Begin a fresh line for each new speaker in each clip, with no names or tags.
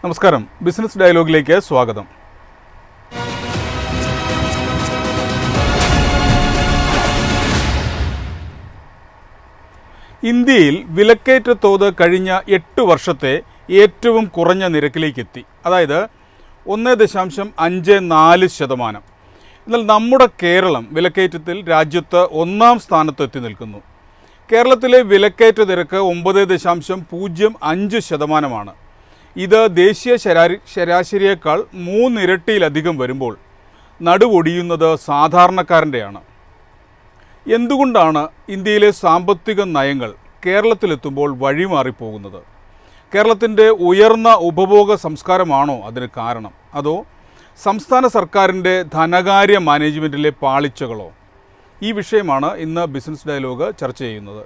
നമസ്കാരം. ബിസിനസ് ഡയലോഗിലേക്ക് സ്വാഗതം. ഇന്ത്യയിൽ വിലക്കയറ്റ തോത് കഴിഞ്ഞ 8 വർഷത്തെ ഏറ്റവും കുറഞ്ഞ നിരക്കിലേക്കെത്തി. അതായത് 1.54%. എന്നാൽ നമ്മുടെ കേരളം വിലക്കയറ്റത്തിൽ രാജ്യത്ത് 1-ാം സ്ഥാനത്തെത്തി നിൽക്കുന്നു. കേരളത്തിലെ വിലക്കയറ്റ നിരക്ക് 9.05%. ഇത് ദേശീയ ശരാശരിയേക്കാൾ 3 ഇരട്ടിയിലധികം വരുമ്പോൾ നടുവൊടിയുന്നത് സാധാരണക്കാരൻ്റെയാണ്. എന്തുകൊണ്ടാണ് ഇന്ത്യയിലെ സാമ്പത്തിക നയങ്ങൾ കേരളത്തിലെത്തുമ്പോൾ വഴിമാറിപ്പോകുന്നത്? കേരളത്തിൻ്റെ ഉയർന്ന ഉപഭോഗ സംസ്കാരമാണോ അതിന് കാരണം? അതോ സംസ്ഥാന സർക്കാരിൻ്റെ ധനകാര്യ മാനേജ്മെൻറ്റിലെ പാളിച്ചകളോ? ഈ വിഷയമാണ് ഇന്ന് ബിസിനസ് ഡയലോഗ് ചർച്ച ചെയ്യുന്നത്.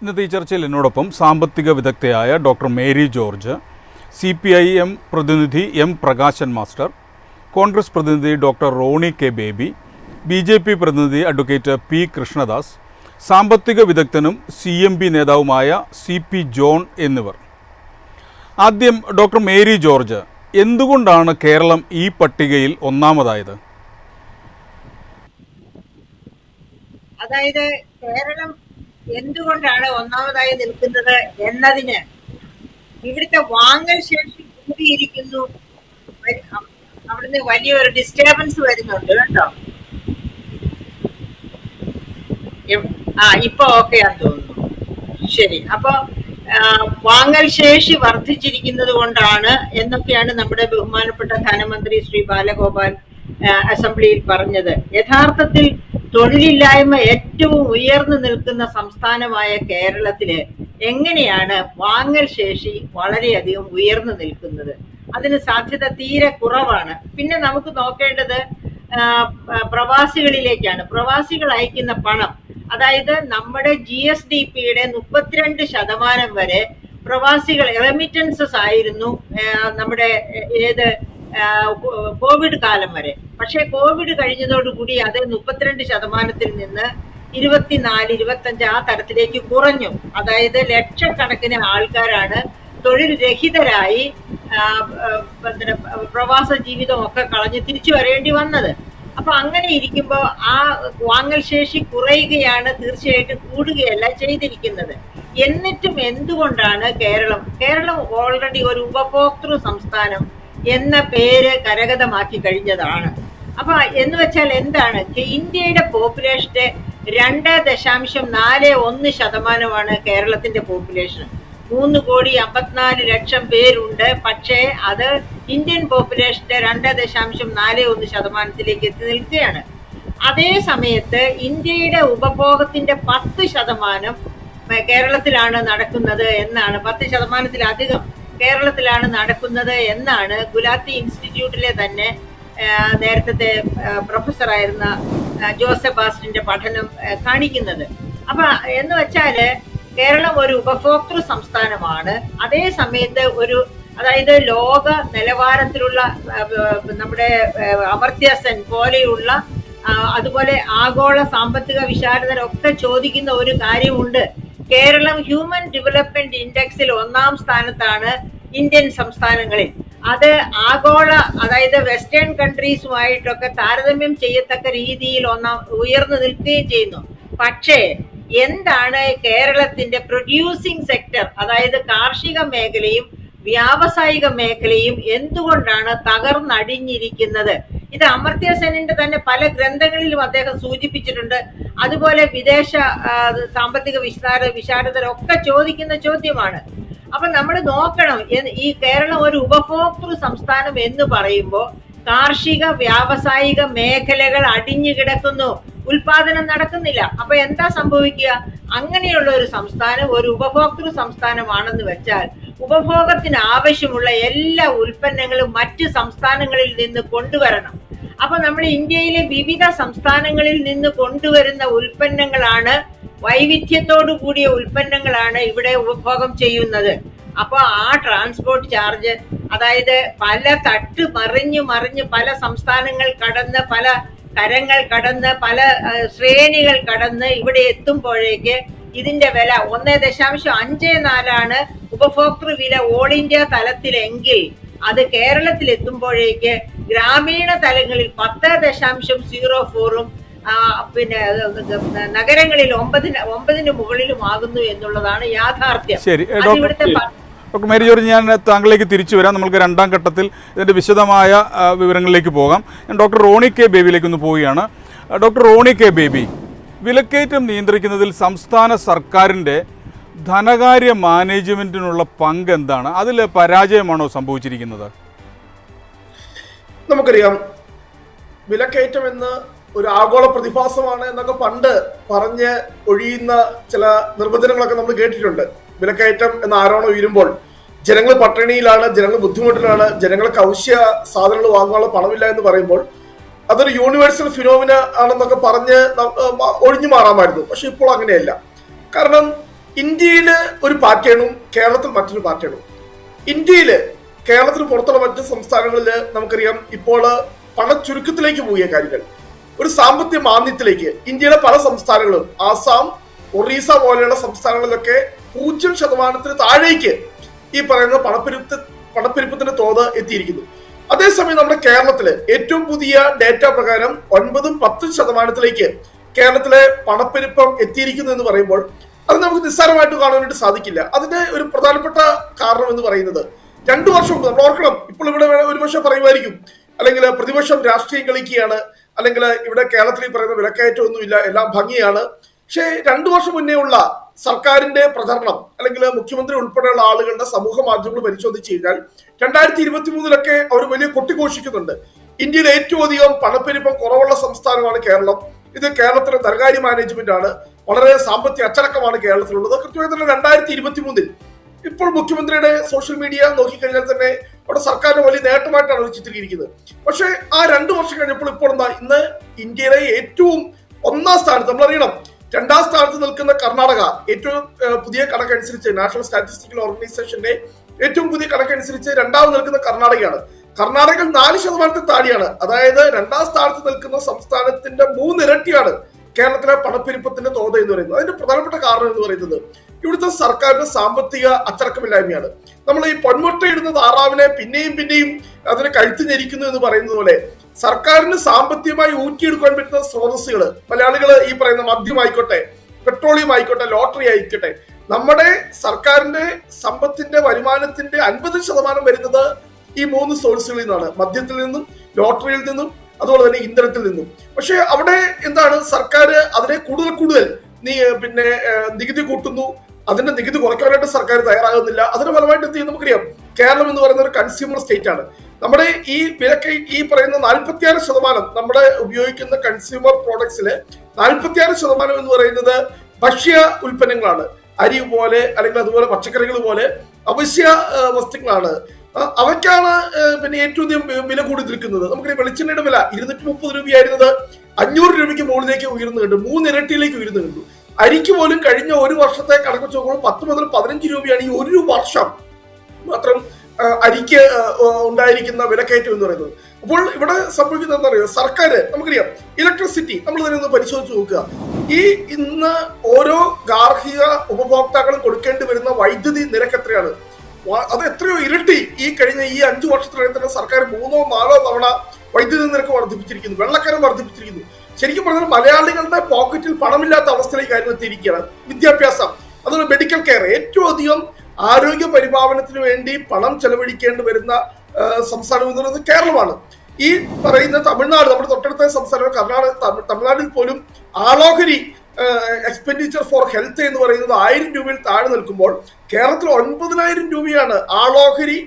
ഇന്നത്തെ ഈ ചർച്ചയിൽ എന്നോടൊപ്പം സാമ്പത്തിക വിദഗ്ധയായ ഡോക്ടർ മേരി ജോർജ്, CPIM പ്രതിനിധി M. പ്രകാശൻ മാസ്റ്റർ, കോൺഗ്രസ് പ്രതിനിധി doctor Roni K Baby, BJP പ്രതിനിധി അഡ്വക്കേറ്റ് P. കൃഷ്ണദാസ്, സാമ്പത്തിക വിദഗ്ധനും CMB നേതാവുമായ CP ജോൺ എന്നിവർ. ആദ്യം ഡോക്ടർ മേരി ജോർജ്, എന്തുകൊണ്ടാണ് കേരളം ഈ പട്ടികയിൽ ഒന്നാമതായത്?
അതായത് കേരളം എന്തുകൊണ്ടാണ് ഒന്നാമതായി നിൽക്കുന്നത് എന്നതിന് ഇവിടുത്തെ വാങ്ങൽ ശേഷി കൂടിയിരിക്കുന്നു. അവിടുന്ന് വലിയൊരു ഡിസ്റ്റർബൻസ് വരുന്നുണ്ട് കേട്ടോ. ഇപ്പൊ ഓക്കെയാന്ന് തോന്നുന്നു. ശരി. അപ്പൊ വാങ്ങൽ ശേഷി വർദ്ധിച്ചിരിക്കുന്നത് കൊണ്ടാണ് എന്നൊക്കെയാണ് നമ്മുടെ ബഹുമാനപ്പെട്ട ധനമന്ത്രി ശ്രീ ബാലഗോപാൽ അസംബ്ലിയിൽ പറഞ്ഞത്. യഥാർത്ഥത്തിൽ തൊഴിലില്ലായ്മ ഏറ്റവും ഉയർന്നു നിൽക്കുന്ന സംസ്ഥാനമായ കേരളത്തില് എങ്ങനെയാണ് വാങ്ങൽ ശേഷി വളരെയധികം ഉയർന്നു നിൽക്കുന്നത്? അതിന് സാധ്യത തീരെ കുറവാണ്. പിന്നെ നമുക്ക് നോക്കേണ്ടത് പ്രവാസികളിലേക്കാണ്. പ്രവാസികൾ അയക്കുന്ന പണം, അതായത് നമ്മുടെ GSDPയുടെ 32% വരെ പ്രവാസികൾ റെമിറ്റൻസസ് ആയിരുന്നു നമ്മുടെ കോവിഡ് കാലം വരെ. പക്ഷെ കോവിഡ് കഴിഞ്ഞതോടുകൂടി അത് 32% നിന്ന് 24-25 ആ തരത്തിലേക്ക് കുറഞ്ഞു. അതായത് ലക്ഷക്കണക്കിന് ആൾക്കാരാണ് തൊഴിൽ രഹിതരായി പ്രവാസ ജീവിതമൊക്കെ കളഞ്ഞ് തിരിച്ചു വരേണ്ടി വന്നത്. അപ്പൊ അങ്ങനെ ഇരിക്കുമ്പോൾ ആ വാങ്ങൽ ശേഷി കുറയുകയാണ്, തീർച്ചയായിട്ടും കൂടുകയല്ല ചെയ്തിരിക്കുന്നത്. എന്നിട്ടും എന്തുകൊണ്ടാണ് കേരളം ഓൾറെഡി ഒരു ഉപഭോക്തൃ സംസ്ഥാനം എന്ന പേര് കരഗതമാക്കി കഴിഞ്ഞതാണ്. അപ്പൊ എന്ന് വെച്ചാൽ എന്താണ്? ഇന്ത്യയുടെ പോപ്പുലേഷന്റെ 2.41% കേരളത്തിന്റെ പോപ്പുലേഷൻ. 3,54,00,000 പേരുണ്ട്. പക്ഷേ അത് ഇന്ത്യൻ പോപ്പുലേഷന്റെ 2.41% എത്തി നിൽക്കുകയാണ്. അതേ സമയത്ത് ഇന്ത്യയുടെ ഉപഭോഗത്തിന്റെ 10% കേരളത്തിലാണ് നടക്കുന്നത് എന്നാണ്, 10%-ലധികം കേരളത്തിലാണ് നടക്കുന്നത് എന്നാണ് ഗുലാത്തി ഇൻസ്റ്റിറ്റ്യൂട്ടിലെ തന്നെ നേരത്തെ പ്രൊഫസറായിരുന്ന ജോസഫ് ബാസ്റ്റിന്റെ പഠനം കാണിക്കുന്നത്. അപ്പൊ എന്ന് വെച്ചാല് കേരളം ഒരു ഉപഭോക്തൃ സംസ്ഥാനമാണ്. അതേ സമയത്ത് അതായത് ലോക നിലവാരത്തിലുള്ള നമ്മുടെ അമർത്യ സെൻ പോലെയുള്ള അതുപോലെ ആഗോള സാമ്പത്തിക വിശാരദരൊക്കെ ചോദിക്കുന്ന ഒരു കാര്യമുണ്ട്. കേരളം ഹ്യൂമൻ ഡെവലപ്മെന്റ് ഇൻഡെക്സിൽ 1-ാം സ്ഥാനത്താണ് ഇന്ത്യൻ സംസ്ഥാനങ്ങളിൽ. അത് ആഗോള, അതായത് വെസ്റ്റേൺ കൺട്രീസുമായിട്ടൊക്കെ താരതമ്യം ചെയ്യത്തക്ക രീതിയിൽ ഉയർന്നു നിൽക്കുകയും ചെയ്യുന്നു. പക്ഷേ എന്താണ് കേരളത്തിന്റെ പ്രൊഡ്യൂസിംഗ് സെക്ടർ, അതായത് കാർഷിക മേഖലയും വ്യാവസായിക മേഖലയും എന്തുകൊണ്ടാണ് തകർന്നടിഞ്ഞിരിക്കുന്നത്? ഇത് അമർത്യ സെന്നിന്റെ തന്നെ പല ഗ്രന്ഥങ്ങളിലും അദ്ദേഹം സൂചിപ്പിച്ചിട്ടുണ്ട്. അതുപോലെ വിദേശ സാമ്പത്തിക വിശാരദരൊക്കെ ചോദിക്കുന്ന ചോദ്യമാണ്. അപ്പൊ നമ്മൾ നോക്കണം, ഈ കേരളം ഒരു ഉപഭോക്തൃ സംസ്ഥാനം എന്ന് പറയുമ്പോൾ കാർഷിക വ്യാവസായിക മേഖലകൾ അടിഞ്ഞു കിടക്കുന്നു, ഉൽപാദനം നടക്കുന്നില്ല. അപ്പൊ എന്താ സംഭവിക്കുക? അങ്ങനെയുള്ള ഒരു സംസ്ഥാനം ഒരു ഉപഭോക്തൃ സംസ്ഥാനമാണെന്ന് വെച്ചാൽ ഉപഭോഗത്തിന് ആവശ്യമുള്ള എല്ലാ ഉൽപ്പന്നങ്ങളും മറ്റ് സംസ്ഥാനങ്ങളിൽ നിന്ന് കൊണ്ടുവരണം. അപ്പൊ നമ്മൾ ഇന്ത്യയിലെ വിവിധ സംസ്ഥാനങ്ങളിൽ നിന്ന് കൊണ്ടുവരുന്ന ഉൽപ്പന്നങ്ങളാണ്, വൈവിധ്യത്തോടു കൂടിയ ഉൽപ്പന്നങ്ങളാണ് ഇവിടെ ഉപഭോഗം ചെയ്യുന്നത്. അപ്പൊ ആ ട്രാൻസ്പോർട്ട് ചാർജ്, അതായത് പല തട്ട് മറിഞ്ഞ് പല സംസ്ഥാനങ്ങൾ കടന്ന്, പല കരങ്ങൾ കടന്ന്, പല ശ്രേണികൾ കടന്ന് ഇവിടെ എത്തുമ്പോഴേക്ക് ഇതിന്റെ വില 1.54 ഉപഭോക്തൃ വില ഓൾ ഇന്ത്യ തലത്തിലെങ്കിൽ അത് കേരളത്തിൽ എത്തുമ്പോഴേക്ക് ഗ്രാമീണ തലങ്ങളിൽ 10.04 പിന്നെ നഗരങ്ങളിൽ 9 മുകളിലുമാകുന്നു എന്നുള്ളതാണ് യാഥാർത്ഥ്യം. ഇവിടുത്തെ
ഡോക്ടർ മേരി ജോർജ്, ഞാൻ താങ്കളിലേക്ക് തിരിച്ചു വരാം. നമുക്ക് രണ്ടാം ഘട്ടത്തിൽ ഇതിൻ്റെ വിശദമായ വിവരങ്ങളിലേക്ക് പോകാം. ഞാൻ ഡോക്ടർ റോണി കെ ബേബിയിലേക്ക് ഒന്ന് പോവുകയാണ്. ഡോക്ടർ റോണി കെ ബേബി, വിലക്കയറ്റം നിയന്ത്രിക്കുന്നതിൽ സംസ്ഥാന സർക്കാരിൻ്റെ ധനകാര്യ മാനേജ്മെൻറ്റിനുള്ള പങ്ക് എന്താണ്? അതിൽ പരാജയമാണോ സംഭവിച്ചിരിക്കുന്നത്?
നമുക്കറിയാം, വിലക്കയറ്റം എന്ന് ഒരു ആഗോള പ്രതിഭാസമാണ് എന്നൊക്കെ പണ്ട് പറഞ്ഞ് ഒഴിയുന്ന ചില നിർവചനങ്ങളൊക്കെ നമ്മൾ കേട്ടിട്ടുണ്ട്. വിലക്കയറ്റം എന്ന ആരോണം ഉയരുമ്പോൾ ജനങ്ങൾ പട്ടിണിയിലാണ്, ജനങ്ങൾ ബുദ്ധിമുട്ടിലാണ്, ജനങ്ങൾക്ക് അവശ്യ സാധനങ്ങൾ വാങ്ങാനുള്ള പണമില്ല എന്ന് പറയുമ്പോൾ അതൊരു യൂണിവേഴ്സൽ ഫിനോമിന ആണെന്നൊക്കെ പറഞ്ഞ് ഒഴിഞ്ഞു മാറാമായിരുന്നു. പക്ഷെ ഇപ്പോൾ അങ്ങനെയല്ല. കാരണം ഇന്ത്യയില് ഒരു പാറ്റേണും കേരളത്തിൽ മറ്റൊരു പാറ്റേണും. ഇന്ത്യയില് കേരളത്തിന് പുറത്തുള്ള മറ്റ് സംസ്ഥാനങ്ങളിൽ നമുക്കറിയാം ഇപ്പോൾ പണച്ചുരുക്കത്തിലേക്ക് പോയ കാര്യങ്ങൾ, ഒരു സാമ്പത്തിക മാന്ദ്യത്തിലേക്ക് ഇന്ത്യയിലെ പല സംസ്ഥാനങ്ങളും, ആസാം, ഒറീസ പോലെയുള്ള സംസ്ഥാനങ്ങളിലൊക്കെ 0% താഴേക്ക് ഈ പറയുന്ന പണപ്പെരുപ്പത്തിന്റെ തോത് എത്തിയിരിക്കുന്നു. അതേസമയം നമ്മുടെ കേരളത്തില് ഏറ്റവും പുതിയ ഡേറ്റ പ്രകാരം 9-10% കേരളത്തിലെ പണപ്പെരുപ്പം എത്തിയിരിക്കുന്നു എന്ന് പറയുമ്പോൾ അത് നമുക്ക് നിസ്സാരമായിട്ട് കാണാനായിട്ട് സാധിക്കില്ല. അതിന്റെ ഒരു പ്രധാനപ്പെട്ട കാരണം എന്ന് പറയുന്നത് 2 വർഷം മുമ്പ് നമ്മൾ ഓർക്കണം. ഇപ്പോൾ ഇവിടെ ഒരുപക്ഷെ പറയുമായിരിക്കും, അല്ലെങ്കിൽ പ്രതിപക്ഷം രാഷ്ട്രീയം കളിക്കുകയാണ്, അല്ലെങ്കിൽ ഇവിടെ കേരളത്തിൽ ഈ പറയുന്ന വിലക്കയറ്റം ഒന്നുമില്ല, എല്ലാം ഭംഗിയാണ്. പക്ഷേ 2 വർഷം മുന്നേ ഉള്ള സർക്കാരിന്റെ പ്രചരണം, അല്ലെങ്കിൽ മുഖ്യമന്ത്രി ഉൾപ്പെടെയുള്ള ആളുകളുടെ സമൂഹ മാധ്യമങ്ങൾ പരിശോധിച്ചു കഴിഞ്ഞാൽ 2023 അവർ വലിയ കൊട്ടിഘോഷിക്കുന്നുണ്ട്. ഇന്ത്യയിൽ ഏറ്റവും അധികം പണപ്പെരുപ്പം കുറവുള്ള സംസ്ഥാനമാണ് കേരളം. ഇത് കേരളത്തിലെ ധനകാര്യ മാനേജ്മെന്റ് ആണ്. വളരെ സാമ്പത്തിക അച്ചടക്കമാണ് കേരളത്തിലുള്ളത്. കൃത്യമായി തന്നെ 2023 ഇപ്പോൾ മുഖ്യമന്ത്രിയുടെ സോഷ്യൽ മീഡിയ നോക്കിക്കഴിഞ്ഞാൽ തന്നെ അവിടെ സർക്കാരിന് വലിയ നേട്ടമായിട്ടാണ് അവർ ചിത്രീകരിക്കുന്നത്. പക്ഷേ ആ 2 വർഷം കഴിഞ്ഞപ്പോൾ ഇപ്പോൾ എന്താ, ഇന്ന് ഇന്ത്യയിലെ ഏറ്റവും 1ാം സ്ഥാനത്ത്, നമ്മളറിയണം 2ാം സ്ഥാനത്ത് നിൽക്കുന്ന കർണാടക, ഏറ്റവും പുതിയ കണക്കനുസരിച്ച് നാഷണൽ സ്റ്റാറ്റിസ്റ്റിക്കൽ ഓർഗനൈസേഷന്റെ ഏറ്റവും പുതിയ കണക്കനുസരിച്ച് 2ാമത് നിൽക്കുന്ന കർണാടകയാണ്. കർണാടക 4% താഴെയാണ്. അതായത് 2ാം സ്ഥാനത്ത് നിൽക്കുന്ന സംസ്ഥാനത്തിന്റെ 3 ഇരട്ടിയാണ് കേരളത്തിലെ പണപ്പെരുപ്പത്തിന്റെ തോത് എന്ന് പറയുന്നത്. അതിന്റെ പ്രധാനപ്പെട്ട കാരണം എന്ന് പറയുന്നത് ഇവിടുത്തെ സർക്കാരിന്റെ സാമ്പത്തിക അച്ചടക്കമില്ലായ്മയാണ്. നമ്മൾ ഈ പൊന്മുട്ടയിടുന്ന താറാവിനെ പിന്നെയും അതിനെ കഴുത്ത് ഞെരിക്കുന്നു എന്ന് പറയുന്നത് പോലെ സർക്കാരിന് സാമ്പത്തികമായി ഊറ്റിയെടുക്കാൻ പറ്റുന്ന സ്രോതസ്സുകൾ, മലയാളികൾ ഈ പറയുന്ന മദ്യമായിക്കോട്ടെ, പെട്രോളിയം ആയിക്കോട്ടെ, ലോട്ടറി ആയിക്കോട്ടെ, നമ്മുടെ സർക്കാരിന്റെ സമ്പത്തിന്റെ വരുമാനത്തിന്റെ 50% വരുന്നത് ഈ 3 സോഴ്സുകളിൽ നിന്നാണ്. മദ്യത്തിൽ നിന്നും, ലോട്ടറിയിൽ നിന്നും, അതുപോലെ തന്നെ ഇന്ധനത്തിൽ നിന്നും. പക്ഷെ അവിടെ എന്താണ്, സർക്കാർ അതിനെ കൂടുതൽ നികുതി കൂട്ടുന്നു. അതിന്റെ നികുതി കുറയ്ക്കാനായിട്ട് സർക്കാർ തയ്യാറാകുന്നില്ല. അതിന്റെ ഫലമായിട്ട് എന്ത് ചെയ്യും നമുക്കറിയാം. കേരളം എന്ന് പറയുന്ന ഒരു കൺസ്യൂമർ സ്റ്റേറ്റ് ആണ്. നമ്മുടെ ഈ ഈ പറയുന്ന 46% നമ്മുടെ ഉപയോഗിക്കുന്ന കൺസ്യൂമർ പ്രോഡക്ട്സില് 46% എന്ന് പറയുന്നത് ഭക്ഷ്യ ഉൽപ്പന്നങ്ങളാണ്. അരി പോലെ, അല്ലെങ്കിൽ അതുപോലെ പച്ചക്കറികൾ പോലെ അവശ്യ വസ്തുക്കളാണ്. അവയ്ക്കാണ് ഏറ്റവും അധികം വില കൂടി നിൽക്കുന്നത്. നമുക്ക് വെളിച്ചെണ്ണയുടെ വില 230 രൂപയായിരുന്നത് 500 രൂപയ്ക്ക് മുകളിലേക്ക് ഉയർന്നു കണ്ടു, 3 ഇരട്ടിയിലേക്ക് ഉയർന്നു കണ്ടു. അരിക്ക് പോലും കഴിഞ്ഞ ഒരു വർഷത്തെ കണക്ക് വെച്ച് നോക്കുമ്പോൾ 10 മുതൽ 15 രൂപയാണ് ഈ ഒരു വർഷം മാത്രം അരിക്ക് ഉണ്ടായിരിക്കുന്ന വിലക്കയറ്റം എന്ന് പറയുന്നത്. അപ്പോൾ ഇവിടെ സംഭവിക്കുന്നത് എന്താ പറയുക, സർക്കാർ, നമുക്കറിയാം ഇലക്ട്രിസിറ്റി നമ്മൾ തന്നെ ഒന്ന് പരിശോധിച്ച് നോക്കുക. ഈ ഇന്ന് ഓരോ ഗാർഹിക ഉപഭോക്താക്കളും കൊടുക്കേണ്ടി വരുന്ന വൈദ്യുതി നിരക്ക് എത്രയാണ്? അത് എത്രയോ ഇരട്ടി ഈ കഴിഞ്ഞ ഈ 5 വർഷത്തിനിടയിൽ തന്നെ സർക്കാർ 3-4 തവണ വൈദ്യുതി നിരക്ക് വർദ്ധിപ്പിച്ചിരിക്കുന്നു, വെള്ളക്കരം വർദ്ധിപ്പിച്ചിരിക്കുന്നു. ശരിക്കും പറഞ്ഞാൽ മലയാളികളുടെ പോക്കറ്റിൽ പണമില്ലാത്ത അവസ്ഥയിലേക്ക് കാര്യങ്ങൾ എത്തിയിരിക്കുകയാണ്. വിദ്യാഭ്യാസം, അതുപോലെ മെഡിക്കൽ കെയർ, ഏറ്റവും അധികം ആരോഗ്യ പരിപാലനത്തിന് വേണ്ടി പണം ചെലവഴിക്കേണ്ടി വരുന്ന സംസ്ഥാനം എന്ന് പറയുന്നത് കേരളമാണ്. ഈ പറയുന്ന തമിഴ്നാട്, നമ്മുടെ തൊട്ടടുത്ത സംസ്ഥാനം തമിഴ്നാട്ടിൽ പോലും ആളോഹരി എക്സ്പെൻഡിച്ചർ ഫോർ ഹെൽത്ത് എന്ന് പറയുന്നത് 1000 രൂപയിൽ താഴെ നിൽക്കുമ്പോൾ കേരളത്തിൽ 9,000 രൂപയാണ് ആളോഹരി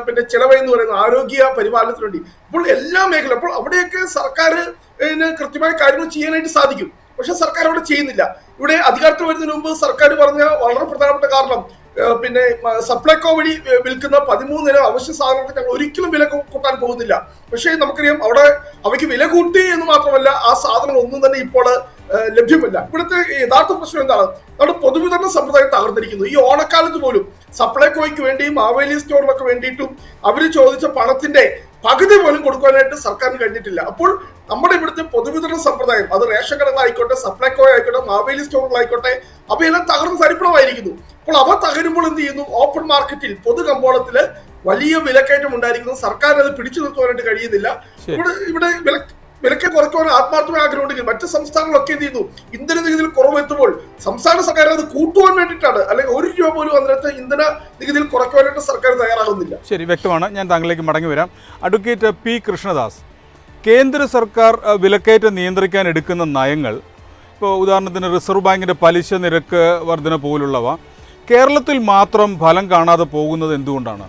പിന്നെ ചിലവ് എന്ന് പറയുന്നത് ആരോഗ്യ പരിപാലനത്തിന് വേണ്ടി. ഇപ്പോൾ എല്ലാ മേഖല, അപ്പോൾ അവിടെയൊക്കെ സർക്കാർ കൃത്യമായ കാര്യങ്ങൾ ചെയ്യാനായിട്ട് സാധിക്കും. പക്ഷെ സർക്കാർ അവിടെ ചെയ്യുന്നില്ല. ഇവിടെ അധികാരത്തിൽ വരുന്നതിന് മുമ്പ് സർക്കാർ പറഞ്ഞ വളരെ പ്രധാനപ്പെട്ട കാരണം പിന്നെ സപ്ലൈകോ വഴി വിൽക്കുന്ന 13 ഇനം അവശ്യ സാധനങ്ങൾക്ക് ഞങ്ങൾ ഒരിക്കലും വില കൂട്ടാൻ പോകുന്നില്ല. പക്ഷേ നമുക്കറിയാം അവിടെ അവയ്ക്ക് വില കൂട്ടി എന്ന് മാത്രമല്ല ആ സാധനങ്ങൾ ഒന്നും തന്നെ ഇപ്പോൾ ലഭ്യമല്ല. ഇവിടുത്തെ യഥാർത്ഥ പ്രശ്നം എന്താണ്? നമ്മുടെ പൊതുവിതരണ സമ്പ്രദായം തകർന്നിരിക്കുന്നു. ഈ ഓണക്കാലത്ത് പോലും സപ്ലൈകോയ്ക്ക് വേണ്ടിയും മാവേലി സ്റ്റോറിനൊക്കെ വേണ്ടിയിട്ടും അവര് ചോദിച്ച പണത്തിന്റെ പകുതി പോലും കൊടുക്കാനായിട്ട് സർക്കാരിന് കഴിഞ്ഞിട്ടില്ല. അപ്പോൾ നമ്മുടെ ഇവിടുത്തെ പൊതുവിതരണ സമ്പ്രദായം, അത് റേഷൻ കടകളായിക്കോട്ടെ, സപ്ലൈകോ ആയിക്കോട്ടെ, മാവേലി സ്റ്റോറുകളായിക്കോട്ടെ, അവയെല്ലാം തകർന്ന് തരിപ്പണമായിരിക്കുന്നു. അപ്പോൾ അവ തകരുമ്പോൾ എന്ത് ചെയ്യുന്നു? ഓപ്പൺ മാർക്കറ്റിൽ പൊതു കമ്പോളത്തില് വലിയ വിലക്കയറ്റം ഉണ്ടായിരിക്കുന്നു. സർക്കാർ അത് പിടിച്ചു നിർത്തുവാനായിട്ട് കഴിയുന്നില്ല. ഇവിടെ വിലക്ക് കുറയ്ക്കുവാൻ ആത്മാർത്ഥമായ ആഗ്രഹമുണ്ടെങ്കിൽ മറ്റ് സംസ്ഥാനങ്ങളൊക്കെ എന്ത് ചെയ്യുന്നു? ഇന്ധന നികുതിയിൽ കുറവെത്തുമ്പോൾ സംസ്ഥാന സർക്കാർ അത് കൂട്ടുവാൻ വേണ്ടിയിട്ടാണ്, അല്ലെങ്കിൽ 1 രൂപ പോലും അതിനകത്ത് ഇന്ധന നികുതിയിൽ കുറയ്ക്കുവാനായിട്ട് സർക്കാർ തയ്യാറാകുന്നില്ല.
ശരി, വ്യക്തമാണ്. ഞാൻ താങ്കളിലേക്ക് മടങ്ങി വരാം. അഡ്വക്കേറ്റ് പി കൃഷ്ണദാസ്, കേന്ദ്ര സർക്കാർ വിലക്കയറ്റം നിയന്ത്രിക്കാൻ എടുക്കുന്ന നയങ്ങൾ, ഇപ്പോൾ ഉദാഹരണത്തിന് റിസർവ് ബാങ്കിൻ്റെ പലിശ നിരക്ക് വർധന പോലുള്ളവ കേരളത്തിൽ മാത്രം ഫലം കാണാതെ പോകുന്നത് എന്തുകൊണ്ടാണ്?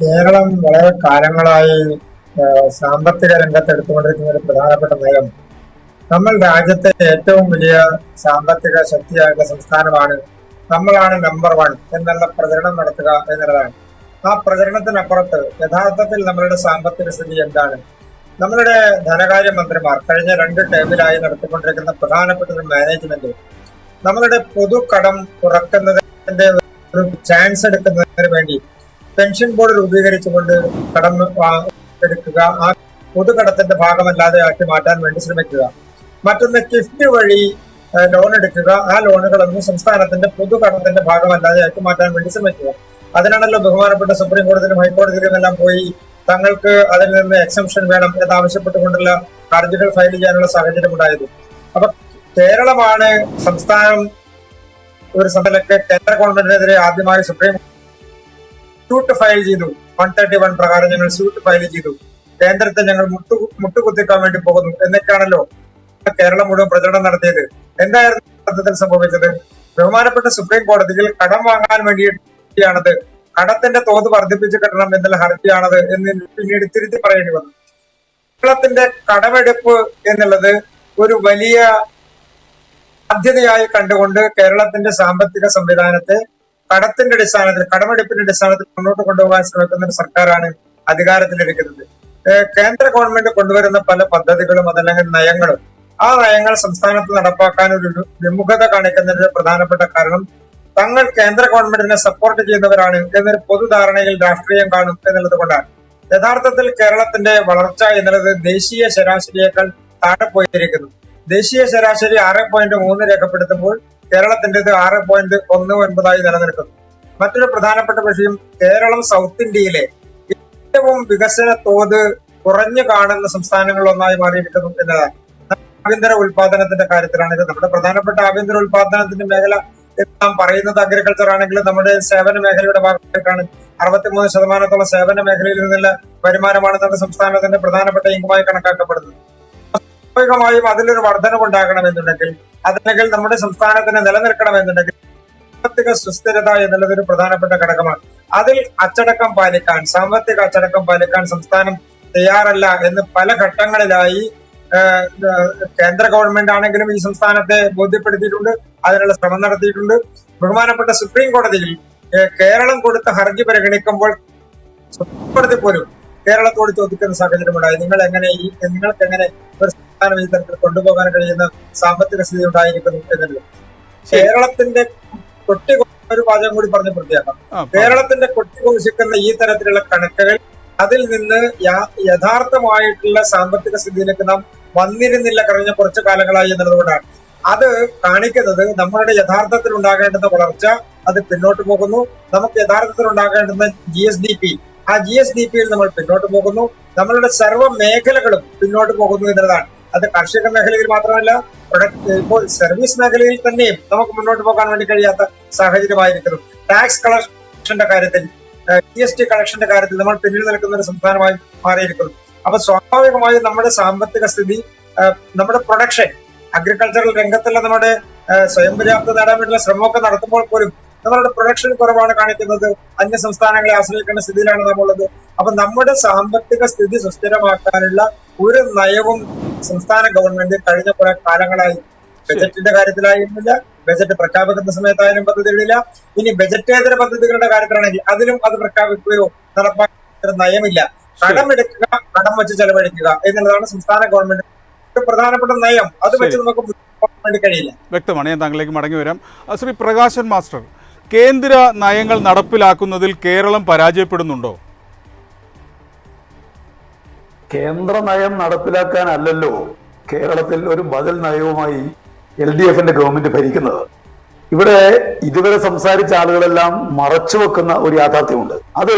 കേരളം വളരെ കാലങ്ങളായി സാമ്പത്തിക രംഗത്ത് എടുത്തുകൊണ്ടിരിക്കുന്ന ഒരു പ്രധാനപ്പെട്ട നയം, നമ്മൾ രാജ്യത്തെ ഏറ്റവും വലിയ സാമ്പത്തിക ശക്തിയായിട്ടുള്ള സംസ്ഥാനമാണ്, നമ്മളാണ് നമ്പർ 1 എന്നുള്ള പ്രചരണം നടത്തുക എന്നുള്ളതാണ്. ആ പ്രചരണത്തിനപ്പുറത്ത് യഥാർത്ഥത്തിൽ നമ്മളുടെ സാമ്പത്തിക സ്ഥിതി എന്താണ്? നമ്മളുടെ ധനകാര്യമന്ത്രിമാർ കഴിഞ്ഞ 2 ടേമിലായി നടത്തിക്കൊണ്ടിരിക്കുന്ന പ്രധാനപ്പെട്ട ഒരു മാനേജ്മെന്റ് നമ്മളുടെ പൊതുകടം കുറക്കുന്നതിന്റെ ഒരു ചാൻസ് എടുക്കുന്നതിന് വേണ്ടി പെൻഷൻ ബോർഡ് രൂപീകരിച്ചുകൊണ്ട് കടം എടുക്കുക, ആ പൊതുകടത്തിന്റെ ഭാഗമല്ലാതെ ആക്കി മാറ്റാൻ വേണ്ടി ശ്രമിക്കുക. മറ്റൊന്ന് കിഫ്റ്റ് വഴി ലോൺ എടുക്കുക, ആ ലോണുകളൊന്നും സംസ്ഥാനത്തിന്റെ പൊതുകടത്തിന്റെ ഭാഗമല്ലാതെ ആക്കി മാറ്റാൻ വേണ്ടി ശ്രമിക്കുക. അതിനാണല്ലോ ബഹുമാനപ്പെട്ട സുപ്രീം കോടതിയിലും ഹൈക്കോടതിയിലും എല്ലാം പോയി തങ്ങൾക്ക് അതിൽ നിന്ന് എക്സംഷൻ വേണം എന്നാവശ്യപ്പെട്ടുകൊണ്ടുള്ള ഹർജികൾ ഫയൽ ചെയ്യാനുള്ള സാഹചര്യം ഉണ്ടായത്. അപ്പൊ കേരളമാണ് സംസ്ഥാനം ഒരു സമയത്തൊക്കെ കേന്ദ്ര ഗവൺമെന്റിനെതിരെ ആദ്യമായി സുപ്രീം സ്യൂട്ട് ഫയൽ ചെയ്തു. 131 പ്രകാരം ഞങ്ങൾ സ്യൂട്ട് ഫയൽ ചെയ്തു, കേന്ദ്രത്തെ ഞങ്ങൾ മുട്ടുകുത്തിക്കാൻ വേണ്ടി പോകുന്നു എന്നൊക്കെയാണല്ലോ കേരളം മുഴുവൻ പ്രചരണം നടത്തിയത്. എന്തായിരുന്നു യഥാർത്ഥത്തിൽ സംഭവിച്ചത്? ബഹുമാനപ്പെട്ട സുപ്രീം കോടതിയിൽ കടം വാങ്ങാൻ വേണ്ടിയാണത്, കടത്തിന്റെ തോത് വർദ്ധിപ്പിച്ച് കിട്ടണം എന്നുള്ള ഹർജിയാണത് എന്ന് പിന്നീട് തിരുത്തി പറയേണ്ടി വന്നു. കേരളത്തിന്റെ കടമെടുപ്പ് എന്നുള്ളത് ഒരു വലിയ സാധ്യതയായി കണ്ടുകൊണ്ട് കേരളത്തിന്റെ സാമ്പത്തിക സംവിധാനത്തെ കടത്തിന്റെ അടിസ്ഥാനത്തിൽ, കടമെടുപ്പിന്റെ അടിസ്ഥാനത്തിൽ മുന്നോട്ട് കൊണ്ടുപോകാൻ ശ്രമിക്കുന്ന ഒരു സർക്കാരാണ് അധികാരത്തിലിരിക്കുന്നത്. കേന്ദ്ര ഗവൺമെന്റ് കൊണ്ടുവരുന്ന പല പദ്ധതികളും അതല്ലെങ്കിൽ നയങ്ങളും, ആ നയങ്ങൾ സംസ്ഥാനത്ത് നടപ്പാക്കാൻ ഒരു വിമുഖത കാണിക്കുന്നതിന്റെ പ്രധാനപ്പെട്ട കാരണം തങ്ങൾ കേന്ദ്ര ഗവൺമെന്റിനെ സപ്പോർട്ട് ചെയ്യുന്നവരാണ് എന്നൊരു പൊതുധാരണയിൽ രാഷ്ട്രീയം കാണും എന്നുള്ളത് കൊണ്ടാണ്. യഥാർത്ഥത്തിൽ കേരളത്തിന്റെ വളർച്ച എന്നുള്ളത് ദേശീയ ശരാശരിയേക്കാൾ താഴെ പോയിരിക്കുന്നു. ദേശീയ ശരാശരി 6.3 രേഖപ്പെടുത്തുമ്പോൾ കേരളത്തിൻ്റെത് 6.19 നിലനിൽക്കുന്നു. മറ്റൊരു പ്രധാനപ്പെട്ട വിഷയം, കേരളം സൗത്ത് ഇന്ത്യയിലെ ഏറ്റവും വികസന തോത് കുറഞ്ഞു കാണുന്ന സംസ്ഥാനങ്ങളിലൊന്നായി മാറിയിരിക്കുന്നു എന്നതാണ്. ആഭ്യന്തര ഉൽപാദനത്തിന്റെ കാര്യത്തിലാണ് ഇത്. നമ്മുടെ പ്രധാനപ്പെട്ട ആഭ്യന്തര ഉൽപാദനത്തിന്റെ മേഖല നാം പറയുന്നത് അഗ്രികൾച്ചർ ആണെങ്കിലും നമ്മുടെ സേവന മേഖലയുടെ ഭാഗമായിട്ടാണ്. 63% സേവന മേഖലയിൽ നിന്നുള്ള വരുമാനമാണ് നമ്മുടെ സംസ്ഥാനത്തിന്റെ പ്രധാനപ്പെട്ട ഇൻകമായി കണക്കാക്കപ്പെടുന്നത്. സ്വാഭാവികമായും അതിലൊരു വർധനവുണ്ടാകണമെന്നുണ്ടെങ്കിൽ, അല്ലെങ്കിൽ നമ്മുടെ സംസ്ഥാനത്തിന് നിലനിൽക്കണമെന്നുണ്ടെങ്കിൽ സാമ്പത്തിക സുസ്ഥിരത എന്നുള്ളത് ഒരു പ്രധാനപ്പെട്ട ഘടകമാണ്. അതിൽ അച്ചടക്കം പാലിക്കാൻ, സാമ്പത്തിക അച്ചടക്കം പാലിക്കാൻ സംസ്ഥാനം തയ്യാറല്ല എന്ന് പല ഘട്ടങ്ങളിലായി കേന്ദ്ര ഗവൺമെന്റ് ആണെങ്കിലും ഈ സംസ്ഥാനത്തെ ബോധ്യപ്പെടുത്തിയിട്ടുണ്ട്, അതിനുള്ള ശ്രമം നടത്തിയിട്ടുണ്ട്. ബഹുമാനപ്പെട്ട സുപ്രീം കോടതിയിൽ കേരളം കൊടുത്ത ഹർജി പരിഗണിക്കുമ്പോൾ സുപ്രീം കോടതി പോലും കേരളത്തോട് ചോദിക്കുന്ന സാഹചര്യമുണ്ടായി. നിങ്ങൾക്ക് എങ്ങനെ ഒരു സംസ്ഥാനം ഈ തരത്തിൽ കൊണ്ടുപോകാൻ കഴിയുന്ന സാമ്പത്തിക സ്ഥിതി ഉണ്ടായിരിക്കുന്നു എന്നുള്ളത്. കേരളത്തിന്റെ ഒരു വാചകം കൂടി പറഞ്ഞ് പൂർത്തിയാക്കാം. കേരളത്തിന്റെ കൊട്ടിഘോഷിക്കുന്ന ഈ തരത്തിലുള്ള കണക്കുകൾ, അതിൽ നിന്ന് യഥാർത്ഥമായിട്ടുള്ള സാമ്പത്തിക സ്ഥിതിയിലേക്ക് നാം വന്നിരുന്നില്ല കഴിഞ്ഞ കുറച്ചു കാലങ്ങളായി എന്നുള്ളതുകൊണ്ടാണ്. അത് കാണിക്കുന്നത് നമ്മളുടെ യഥാർത്ഥത്തിൽ ഉണ്ടാകേണ്ടുന്ന വളർച്ച അത് പിന്നോട്ട് പോകുന്നു. നമുക്ക് യഥാർത്ഥത്തിൽ ഉണ്ടാകേണ്ടുന്ന GSDP, ആ GSDPയിൽ നമ്മൾ പിന്നോട്ട് പോകുന്നു. നമ്മളുടെ സർവ്വ മേഖലകളും പിന്നോട്ട് പോകുന്നു എന്നുള്ളതാണ്. അത് കാർഷിക മേഖലയിൽ മാത്രമല്ല, ഇപ്പോൾ സർവീസ് മേഖലയിൽ തന്നെയും നമുക്ക് മുന്നോട്ട് പോകാൻ വേണ്ടി കഴിയാത്ത സാഹചര്യമായിരിക്കുന്നു. ടാക്സ് കളക്ഷന്റെ കാര്യത്തിൽ, GST കളക്ഷന്റെ കാര്യത്തിൽ നമ്മൾ പിന്നിൽ നിൽക്കുന്ന ഒരു സംസ്ഥാനമായി മാറിയിരിക്കുന്നു. അപ്പൊ സ്വാഭാവികമായും നമ്മുടെ സാമ്പത്തിക സ്ഥിതി, നമ്മുടെ പ്രൊഡക്ഷൻ, അഗ്രികൾച്ചറൽ രംഗത്തുള്ള നമ്മുടെ സ്വയം പര്യാപ്തത നേടാൻ വേണ്ടിയുള്ള ശ്രമമൊക്കെ നടത്തുമ്പോൾ പോലും നമ്മളുടെ പ്രൊഡക്ഷൻ കുറവാണ് കാണിക്കുന്നത്. അന്യ സംസ്ഥാനങ്ങളെ ആശ്രയിക്കേണ്ട സ്ഥിതിയിലാണ് നമ്മളുള്ളത്. അപ്പൊ നമ്മുടെ സാമ്പത്തിക സ്ഥിതി സുസ്ഥിരമാക്കാനുള്ള ഒരു നയവും സംസ്ഥാന ഗവൺമെന്റ് കഴിഞ്ഞ കുറെ കാലങ്ങളായി ബജറ്റിന്റെ കാര്യത്തിലായിരുന്നില്ല, ബജറ്റ് പ്രഖ്യാപിക്കുന്ന സമയത്തായാലും പദ്ധതികളില്ല. ഇനി ബജറ്റേതര പദ്ധതികളുടെ കാര്യത്തിലാണെങ്കിൽ അതിലും അത് പ്രഖ്യാപിക്കുകയോ നടപ്പാക്കുന്ന നയമില്ല. കടമെടുക്കുക, കടം വെച്ച് ചെലവഴിക്കുക എന്നുള്ളതാണ് സംസ്ഥാന ഗവൺമെന്റ് പ്രധാനപ്പെട്ട നയം. അത് വെച്ച് നമുക്ക് മുന്നോട്ട് പോകാൻ വേണ്ടി കഴിയില്ല.
വ്യക്തമാണ്. ഞാൻ താങ്കളിലേക്ക് മടങ്ങി വരാം. ശ്രീ പ്രകാശൻ മാസ്റ്റർ, കേന്ദ്ര നയങ്ങൾ നടപ്പിലാക്കുന്നതിൽ കേരളം പരാജയപ്പെടുന്നുണ്ടോ?
കേന്ദ്ര നയം നടപ്പിലാക്കാനല്ലല്ലോ കേരളത്തിൽ ഒരു ബദൽ നയവുമായി LDFന്റെ ഗവൺമെന്റ് ഭരിക്കുന്നത്. ഇവിടെ ഇതുവരെ സംസാരിച്ച ആളുകളെല്ലാം മറച്ചുവെക്കുന്ന ഒരു യാഥാർത്ഥ്യമുണ്ട്. അത്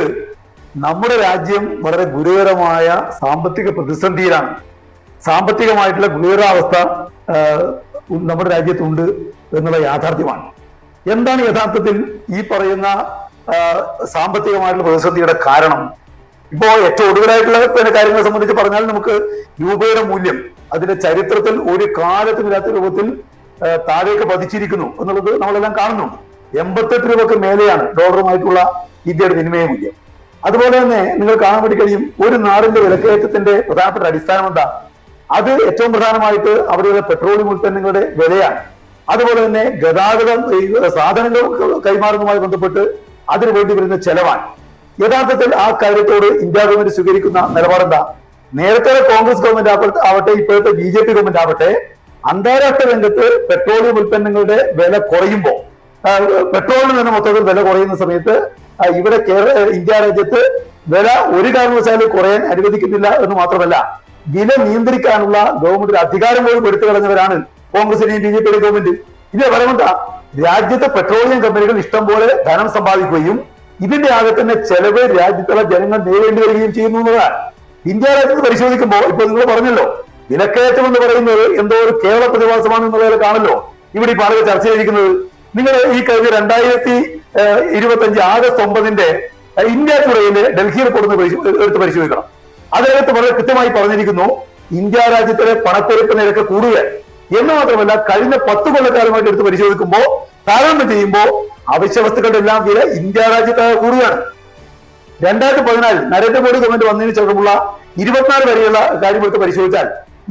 നമ്മുടെ രാജ്യം വളരെ ഗുരുതരമായ സാമ്പത്തിക പ്രതിസന്ധിയിലാണ്. സാമ്പത്തികമായിട്ടുള്ള ഗുരുതരാവസ്ഥ നമ്മുടെ രാജ്യത്തുണ്ട് എന്നുള്ള യാഥാർത്ഥ്യമാണ്. എന്താണ് യഥാർത്ഥത്തിൽ ഈ പറയുന്ന സാമ്പത്തികമായിട്ടുള്ള പ്രതിസന്ധിയുടെ കാരണം? ഇപ്പോ ഏറ്റവും ഒടുവിലായിട്ടുള്ള കാര്യങ്ങളെ സംബന്ധിച്ച് പറഞ്ഞാൽ നമുക്ക് രൂപയുടെ മൂല്യം അതിന്റെ ചരിത്രത്തിൽ ഒരു കാലത്തുമില്ലാത്ത രൂപത്തിൽ താഴേക്ക് പതിച്ചിരിക്കുന്നു എന്നുള്ളത് നമ്മളെല്ലാം കാണുന്നുണ്ട്. 88 രൂപക്ക് മേലെയാണ് ഡോളറുമായിട്ടുള്ള ഇന്ത്യയുടെ വിനിമയ മൂല്യം. അതുപോലെ തന്നെ നിങ്ങൾ കാണാൻ വേണ്ടി കഴിയും ഒരു നാടിന്റെ വിലക്കയറ്റത്തിന്റെ പ്രധാനപ്പെട്ട അടിസ്ഥാനം എന്താ? അത് ഏറ്റവും പ്രധാനമായിട്ട് അവരുടെ പെട്രോളിയം ഉൽപ്പന്നങ്ങളുടെ വിലയാണ്. അതുപോലെ തന്നെ ഗതാഗതം സാധനങ്ങൾ കൈമാറുന്നതുമായി ബന്ധപ്പെട്ട് അതിനു വേണ്ടി വരുന്ന ചെലവാണ്. യഥാർത്ഥത്തിൽ ആ കാര്യത്തോട് ഇന്ത്യ ഗവൺമെന്റ് സ്വീകരിക്കുന്ന നിലപാടെന്താ? നേരത്തെ കോൺഗ്രസ് ഗവൺമെന്റ് ആവട്ടെ, ഇപ്പോഴത്തെ BJP ഗവൺമെന്റ് ആവട്ടെ, അന്താരാഷ്ട്ര രംഗത്ത് പെട്രോളിയം ഉൽപ്പന്നങ്ങളുടെ വില കുറയുമ്പോൾ, പെട്രോളിന് തന്നെ മൊത്തത്തിൽ വില കുറയുന്ന സമയത്ത് ഇവിടെ ഇന്ത്യ രാജ്യത്ത് വില ഒരു കാരണവശാലും കുറയാൻ അനുവദിക്കുന്നില്ല എന്ന് മാത്രമല്ല, വില നിയന്ത്രിക്കാനുള്ള ഗവൺമെന്റിന്റെ അധികാരം പോലും എടുത്തു കളഞ്ഞവരാണ് കോൺഗ്രസിന്റെയും BJPയുടെയും ഗവൺമെന്റ്. ഇത് പറയുന്നത് രാജ്യത്തെ പെട്രോളിയം കമ്പനികൾ ഇഷ്ടം പോലെ ധനം സമ്പാദിക്കുകയും ഇതിന്റെ ആകെ തന്നെ ചെലവ് രാജ്യത്തുള്ള ജനങ്ങൾ നേരിടേണ്ടി വരികയും ചെയ്യുന്നു എന്നതാണ്. ഇന്ത്യ രാജ്യത്ത് പരിശോധിക്കുമ്പോൾ ഇപ്പൊ നിങ്ങൾ പറഞ്ഞല്ലോ, വിലക്കയറ്റം എന്ന് പറയുന്നത് എന്തോ ഒരു കേരള പ്രതിഭാസമാണ് എന്നുള്ളതിൽ കാണല്ലോ ഇവിടെ ഇപ്പോൾ ആളുകൾ ചർച്ച ചെയ്തിരിക്കുന്നത്. നിങ്ങൾ ഈ കഴിഞ്ഞ 2025 ആഗസ്റ്റ് 9 ഇന്ത്യ ടുഡേയില് ഡൽഹി റിപ്പോർട്ട് എടുത്ത് പരിശോധിക്കണം. അതിനകത്ത് വളരെ കൃത്യമായി പറഞ്ഞിരിക്കുന്നു, ഇന്ത്യ രാജ്യത്തിലെ പണപ്പെരുപ്പ നിരക്ക് കൂടുക എന്ന് മാത്രമല്ല, കഴിഞ്ഞ 10 കൊല്ലക്കാലമായിട്ട് എടുത്ത് പരിശോധിക്കുമ്പോൾ താരതമ്യം ചെയ്യുമ്പോൾ അവശ്യ വസ്തുക്കളുടെ എല്ലാം വില ഇന്ത്യ രാജ്യത്ത് കൂടുകയാണ്. 2014 നരേന്ദ്രമോദി ഗവൺമെന്റ് വന്നതിന് ശേഷമുള്ള 24 വരെയുള്ള കാര്യം എടുത്ത് പരിശോധിച്ചാൽ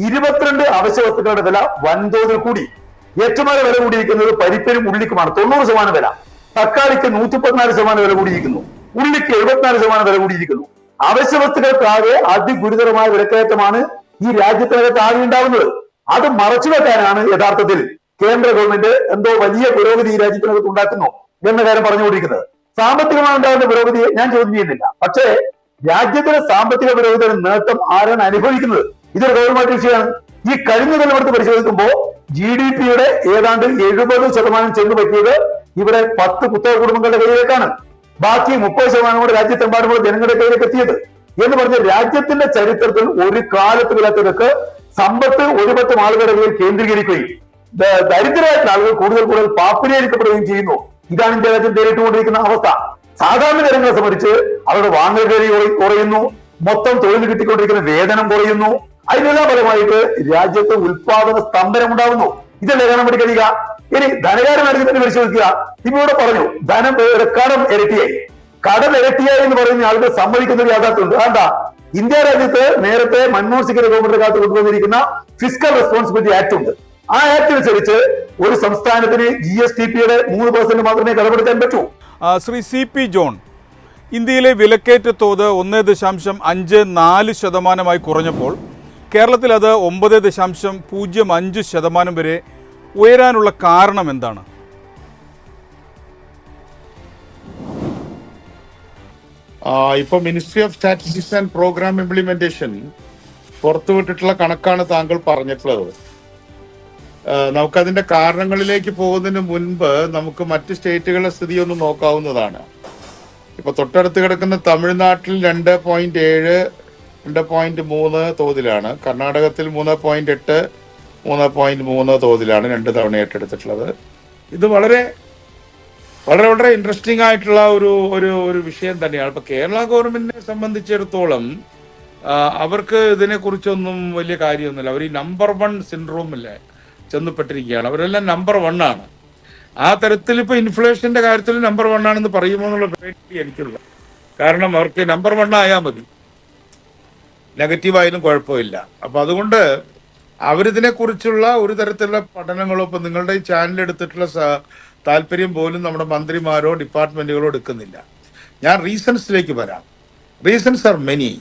22 അവശ്യ വസ്തുക്കളുടെ വില വൻതോതിൽ കൂടി. ഏറ്റവും വില കൂടിയിരിക്കുന്നത് പരിപ്പിനും ഉള്ളിക്കുമാണ്. 90% വില. തക്കാളിക്ക് 114% വില കൂടിയിരിക്കുന്നു. ഉള്ളിക്ക് 74% വില കൂടിയിരിക്കുന്നു. അവശ്യ വസ്തുക്കൾക്കാകെ അതിഗുരുതരമായ വിലക്കയറ്റമാണ് ഈ രാജ്യത്തിനകത്ത് ആകെ ഉണ്ടാകുന്നത്. അത് മറച്ചുവെക്കാനാണ് യഥാർത്ഥത്തിൽ കേന്ദ്ര ഗവൺമെന്റ് എന്തോ വലിയ പുരോഗതി ഈ രാജ്യത്തിനകത്ത് ഉണ്ടാക്കുന്നു എന്ന കാര്യം പറഞ്ഞുകൊണ്ടിരിക്കുന്നത്. സാമ്പത്തികമായി ഉണ്ടാകുന്ന പുരോഗതിയെ ഞാൻ ചോദ്യം ചെയ്യുന്നില്ല. പക്ഷേ രാജ്യത്തിലെ സാമ്പത്തിക പുരോഗതിയുടെ നേട്ടം ആരാണ് അനുഭവിക്കുന്നത്? ഇതൊരു ഗൗരവമായിട്ട് വിഷയമാണ്. ഈ കഴിഞ്ഞ കൊല്ലമെടുത്ത് പരിശോധിക്കുമ്പോൾ GDPയുടെ ഏതാണ്ട് 70% ചെന്ന് പറ്റിയത് ഇവിടെ 10 കുത്തക കുടുംബങ്ങളുടെ കയ്യിലേക്കാണ്. ബാക്കി 30% കൂടെ രാജ്യത്തെമ്പാടുമുള്ള ജനങ്ങളുടെ കയ്യിലേക്ക് എത്തിയത് എന്ന് പറഞ്ഞ രാജ്യത്തിന്റെ ചരിത്രത്തിൽ ഒരു കാലത്തുമില്ലാത്തവർക്ക് സമ്പത്ത് ഒരുപറ്റം ആളുകളുടെ കയ്യിൽ കേന്ദ്രീകരിക്കുകയും ദരിദ്രരായിട്ടുള്ള ആളുകൾ കൂടുതൽ പാപ്പുലീകരിക്കപ്പെടുകയും ചെയ്യുന്നു. ഇതാണ് ഇന്ത്യ രാജ്യം നേരിട്ടുകൊണ്ടിരിക്കുന്ന അവസ്ഥ. സാധാരണ ജനങ്ങളെ സംബന്ധിച്ച് അവരുടെ വാങ്ങൽ കഴി കുറയുന്നു, മൊത്തം തൊഴിൽ കിട്ടിക്കൊണ്ടിരിക്കുന്ന വേതനം കുറയുന്നു. അതിനെല്ലാം ഫലമായിട്ട് രാജ്യത്ത് ഉൽപാദന സ്തംഭനം ഉണ്ടാകുന്നു. ഇതല്ലേ കാണാൻ വേണ്ടി കഴിയുക. ഇനി ധനകാര്യമായിട്ട് തന്നെ പരിശോധിക്കുക. ഇവിടെ പറഞ്ഞു കടം ഇരട്ടിയായി. കടം ഇരട്ടിയായി എന്ന് പറയുന്ന ആളുകൾ സമ്മതിക്കുന്ന ഒരു യാഥാർത്ഥ്യമുണ്ട്. അതെന്താ? ഇന്ത്യ രാജ്യത്ത് നേരത്തെ മൻമോഹൻ സിംഗിന്റെ ഗവൺമെന്റ് കാലത്ത് കൊണ്ടുവന്നിരിക്കുന്ന ഫിസ്ക്കൽ റെസ്പോൺസിബിലിറ്റി ആക്ട് ഉണ്ട്. ആ ആക്ട് അനുസരിച്ച് ഒരു സംസ്ഥാനത്തിന് GSTPയുടെ 3% മാത്രമേ കടമെടുക്കാൻ പറ്റൂ.
ശ്രീ CP ജോൺ, ഇന്ത്യയിലെ വിലക്കയറ്റ തോത് 1.54% കുറഞ്ഞപ്പോൾ കേരളത്തിൽ അത് 9.05% വരെ ഉയരാനുള്ള കാരണം എന്താണ്?
ഇപ്പൊ Ministry of Statistics and Programme Implementation പുറത്തുവിട്ടിട്ടുള്ള കണക്കാണ് താങ്കൾ പറഞ്ഞിട്ടുള്ളത്. നമുക്കതിന്റെ കാരണങ്ങളിലേക്ക് പോകുന്നതിന് മുൻപ് നമുക്ക് മറ്റ് സ്റ്റേറ്റുകളുടെ സ്ഥിതി ഒന്ന് നോക്കാവുന്നതാണ്. ഇപ്പൊ തൊട്ടടുത്ത് കിടക്കുന്ന തമിഴ്നാട്ടിൽ 2.7, 2.3 തോതിലാണ്. കർണാടകത്തിൽ 3.8, 3.3 തോതിലാണ് 2 തവണ ഏറ്റെടുത്തിട്ടുള്ളത്. ഇത് വളരെ വളരെ വളരെ ഇൻട്രസ്റ്റിംഗ് ആയിട്ടുള്ള ഒരു വിഷയം തന്നെയാണ്. ഇപ്പൊ കേരള ഗവൺമെന്റിനെ സംബന്ധിച്ചിടത്തോളം അവർക്ക് ഇതിനെക്കുറിച്ചൊന്നും വലിയ കാര്യമൊന്നുമില്ല. അവർ ഈ നമ്പർ 1 സിൻഡ്രോമില്ലേ ചെന്നപ്പെട്ടിരിക്കുകയാണ്. അവരെല്ലാം നമ്പർ 1 ആണ്. ആ തരത്തിൽ ഇപ്പൊ ഇൻഫ്ലേഷന്റെ കാര്യത്തിൽ നമ്പർ 1 ആണെന്ന് പറയുമോ എന്നുള്ള പേടി എനിക്കുള്ള. കാരണം അവർക്ക് നമ്പർ 1 ആയാൽ മതി, നെഗറ്റീവായാലും കുഴപ്പമില്ല. അപ്പൊ അതുകൊണ്ട് അവരിതിനെ കുറിച്ചുള്ള ഒരു തരത്തിലുള്ള പഠനങ്ങളോ ഇപ്പൊ നിങ്ങളുടെ ഈ ചാനൽ എടുത്തിട്ടുള്ള താല്പര്യം പോലും നമ്മുടെ മന്ത്രിമാരോ ഡിപ്പാർട്ട്മെന്റുകളോ എടുക്കുന്നില്ല. ഞാൻ റീസൺസിലേക്ക് വരാം. Reasons are many.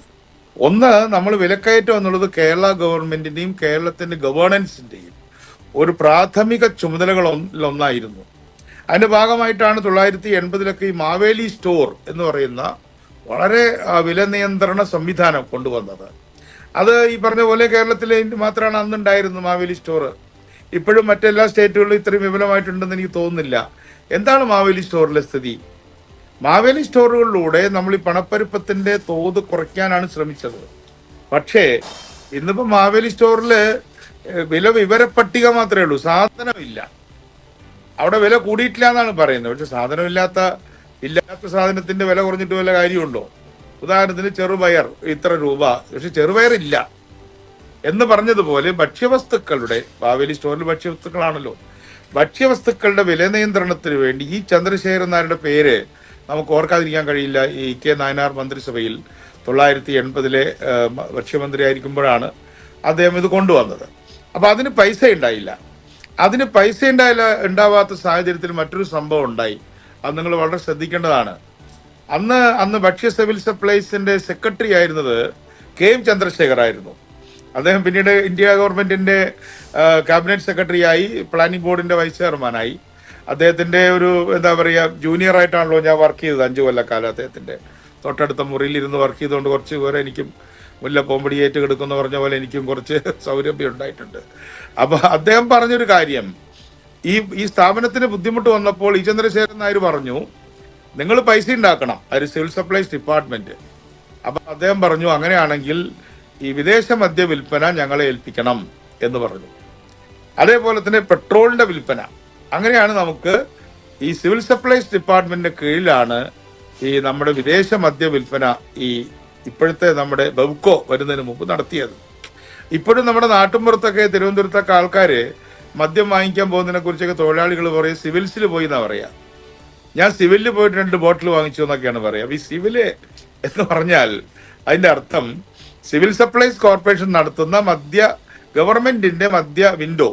ഒന്ന്, നമ്മൾ വിലക്കയറ്റം എന്നുള്ളത് കേരള ഗവൺമെന്റിന്റെയും കേരളത്തിന്റെ ഗവേണൻസിന്റെയും ഒരു പ്രാഥമിക ചുമതലകളൊന്നായിരുന്നു. അതിന്റെ ഭാഗമായിട്ടാണ് 1980 ഈ മാവേലി സ്റ്റോർ എന്ന് പറയുന്ന വളരെ വില നിയന്ത്രണ സംവിധാനം കൊണ്ടുവന്നത്. അത് ഈ പറഞ്ഞ പോലെ കേരളത്തിലെ മാത്രമാണ് അന്നുണ്ടായിരുന്നു മാവേലി സ്റ്റോർ. ഇപ്പോഴും മറ്റെല്ലാ സ്റ്റേറ്റുകളിലും ഇത്രയും വിപുലമായിട്ടുണ്ടെന്ന് എനിക്ക് തോന്നുന്നില്ല. എന്താണ് മാവേലി സ്റ്റോറിലെ സ്ഥിതി? മാവേലി സ്റ്റോറുകളിലൂടെ നമ്മൾ ഈ പണപ്പെരുപ്പത്തിന്റെ തോത് കുറയ്ക്കാനാണ് ശ്രമിച്ചത്. പക്ഷേ ഇന്നിപ്പോ മാവേലി സ്റ്റോറില് വിവര പട്ടിക മാത്രമേ ഉള്ളൂ, സാധനമില്ല. അവിടെ വില കൂടിയിട്ടില്ല എന്നാണ് പറയുന്നത്. പക്ഷെ സാധനമില്ലാത്ത സാധനത്തിന്റെ വില കുറഞ്ഞിട്ട് വല്ല കാര്യമുണ്ടോ? ഉദാഹരണത്തിന് ചെറുപയർ ഇത്ര രൂപ, പക്ഷെ ചെറുപയറില്ല എന്ന് പറഞ്ഞതുപോലെ ഭക്ഷ്യവസ്തുക്കളുടെ, മാവേലി സ്റ്റോറിൽ ഭക്ഷ്യവസ്തുക്കളാണല്ലോ, ഭക്ഷ്യവസ്തുക്കളുടെ വില നിയന്ത്രണത്തിന് വേണ്ടി ഈ ചന്ദ്രശേഖരൻ നായരുടെ പേര് നമുക്ക് ഓർക്കാതിരിക്കാൻ കഴിയില്ല. ഈ കെ നായനാർ മന്ത്രിസഭയിൽ 1980 ഭക്ഷ്യമന്ത്രി ആയിരിക്കുമ്പോഴാണ് അദ്ദേഹം ഇത് കൊണ്ടുവന്നത്. അപ്പൊ അതിന് പൈസ ഉണ്ടായില്ല. അതിന് പൈസ ഉണ്ടാവാത്ത സാഹചര്യത്തിൽ മറ്റൊരു സംഭവം ഉണ്ടായി. അത് നിങ്ങൾ വളരെ ശ്രദ്ധിക്കേണ്ടതാണ്. അന്ന് ഭക്ഷ്യ സിവിൽ സപ്ലൈസിന്റെ സെക്രട്ടറി ആയിരുന്നത് കെ എം ചന്ദ്രശേഖർ ആയിരുന്നു. അദ്ദേഹം പിന്നീട് ഇന്ത്യ ഗവൺമെന്റിന്റെ ക്യാബിനറ്റ് സെക്രട്ടറി ആയി, പ്ലാനിംഗ് ബോർഡിന്റെ വൈസ് ചെയർമാനായി. അദ്ദേഹത്തിന്റെ ഒരു എന്താ പറയുക, ജൂനിയർ ആയിട്ടാണല്ലോ ഞാൻ വർക്ക് ചെയ്തത് 5 കൊല്ലക്കാലം. അദ്ദേഹത്തിന്റെ തൊട്ടടുത്ത മുറിയിൽ ഇരുന്ന് വർക്ക് ചെയ്തുകൊണ്ട് കുറച്ച് പേരെ എനിക്കും മുല്ല പോമ്പടിയേറ്റ് കിടക്കുന്ന പറഞ്ഞ പോലെ എനിക്കും കുറച്ച് സൗരഭ്യം ഉണ്ടായിട്ടുണ്ട്. അപ്പൊ അദ്ദേഹം പറഞ്ഞൊരു കാര്യം, ഈ സ്ഥാപനത്തിന് ബുദ്ധിമുട്ട് വന്നപ്പോൾ ഈ ചന്ദ്രശേഖരൻ നായർ പറഞ്ഞു, നിങ്ങൾ പൈസ ഉണ്ടാക്കണം, അത് സിവിൽ സപ്ലൈസ് ഡിപ്പാർട്ട്മെന്റ്. അപ്പൊ അദ്ദേഹം പറഞ്ഞു, അങ്ങനെയാണെങ്കിൽ ഈ വിദേശ മദ്യ വിൽപ്പന ഞങ്ങളെ ഏൽപ്പിക്കണം എന്ന് പറഞ്ഞു. അതേപോലെ തന്നെ പെട്രോളിന്റെ വിൽപ്പന. അങ്ങനെയാണ് നമുക്ക് ഈ സിവിൽ സപ്ലൈസ് ഡിപ്പാർട്ട്മെന്റിന്റെ കീഴിലാണ് ഈ നമ്മുടെ വിദേശ മദ്യ വിൽപ്പന ഈ ഇപ്പോഴത്തെ നമ്മുടെ ബെവ്കോ വരുന്നതിന് മുമ്പ് നടത്തിയത്. ഇപ്പോഴും നമ്മുടെ നാട്ടിൻപുറത്തൊക്കെ തിരുവനന്തപുരത്തൊക്കെ ആൾക്കാര് മദ്യം വാങ്ങിക്കാൻ പോകുന്നതിനെ കുറിച്ചൊക്കെ തൊഴിലാളികൾ പറയും സിവിൽസിൽ പോയി എന്നാ പറയാ. ഞാൻ സിവിലിൽ പോയിട്ട് 2 ബോട്ടിൽ വാങ്ങിച്ചു എന്നൊക്കെയാണ് പറയാ. ഈ സിവില് എന്ന് പറഞ്ഞാൽ അതിന്റെ അർത്ഥം സിവിൽ സപ്ലൈസ് കോർപ്പറേഷൻ നടത്തുന്ന ഗവൺമെന്റിന്റെ മദ്യ വിൻഡോ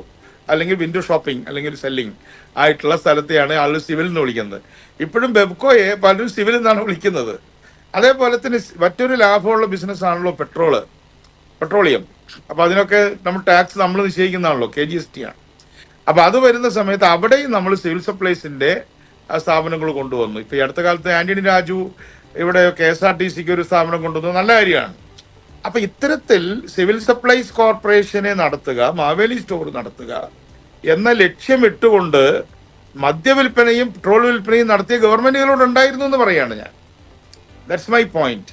അല്ലെങ്കിൽ വിൻഡോ ഷോപ്പിംഗ് അല്ലെങ്കിൽ സെല്ലിംഗ് ആയിട്ടുള്ള സ്ഥലത്തെയാണ് ആളുകൾ സിവിൽ എന്ന് വിളിക്കുന്നത്. ഇപ്പോഴും ബെബ്കോയെ പലരും സിവിൽ എന്നാണ് വിളിക്കുന്നത്. അതേപോലെ തന്നെ മറ്റൊരു ലാഭമുള്ള ബിസിനസ് ആണല്ലോ പെട്രോളിയം. അപ്പൊ അതിനൊക്കെ നമ്മൾ ടാക്സ് നമ്മൾ നിശ്ചയിക്കുന്നതാണല്ലോ, KGST ആണ്. അപ്പൊ അത് വരുന്ന സമയത്ത് അവിടെയും നമ്മൾ സിവിൽ സപ്ലൈസിന്റെ സ്ഥാപനങ്ങൾ കൊണ്ടുവന്നു. ഇപ്പൊ ഈ അടുത്ത കാലത്ത് ആന്റണി രാജു ഇവിടെ KSRTCക്ക് ഒരു സ്ഥാപനം കൊണ്ടുവന്നു, നല്ല കാര്യമാണ്. അപ്പൊ ഇത്തരത്തിൽ സിവിൽ സപ്ലൈസ് കോർപ്പറേഷനെ നടത്തുക, മാവേലി സ്റ്റോർ നടത്തുക എന്ന ലക്ഷ്യമിട്ടുകൊണ്ട് മദ്യവിൽപ്പനയും പെട്രോൾ വിൽപ്പനയും നടത്തിയ ഗവൺമെന്റുകളോട് ഉണ്ടായിരുന്നു എന്ന് പറയാണ് ഞാൻ. That's my point.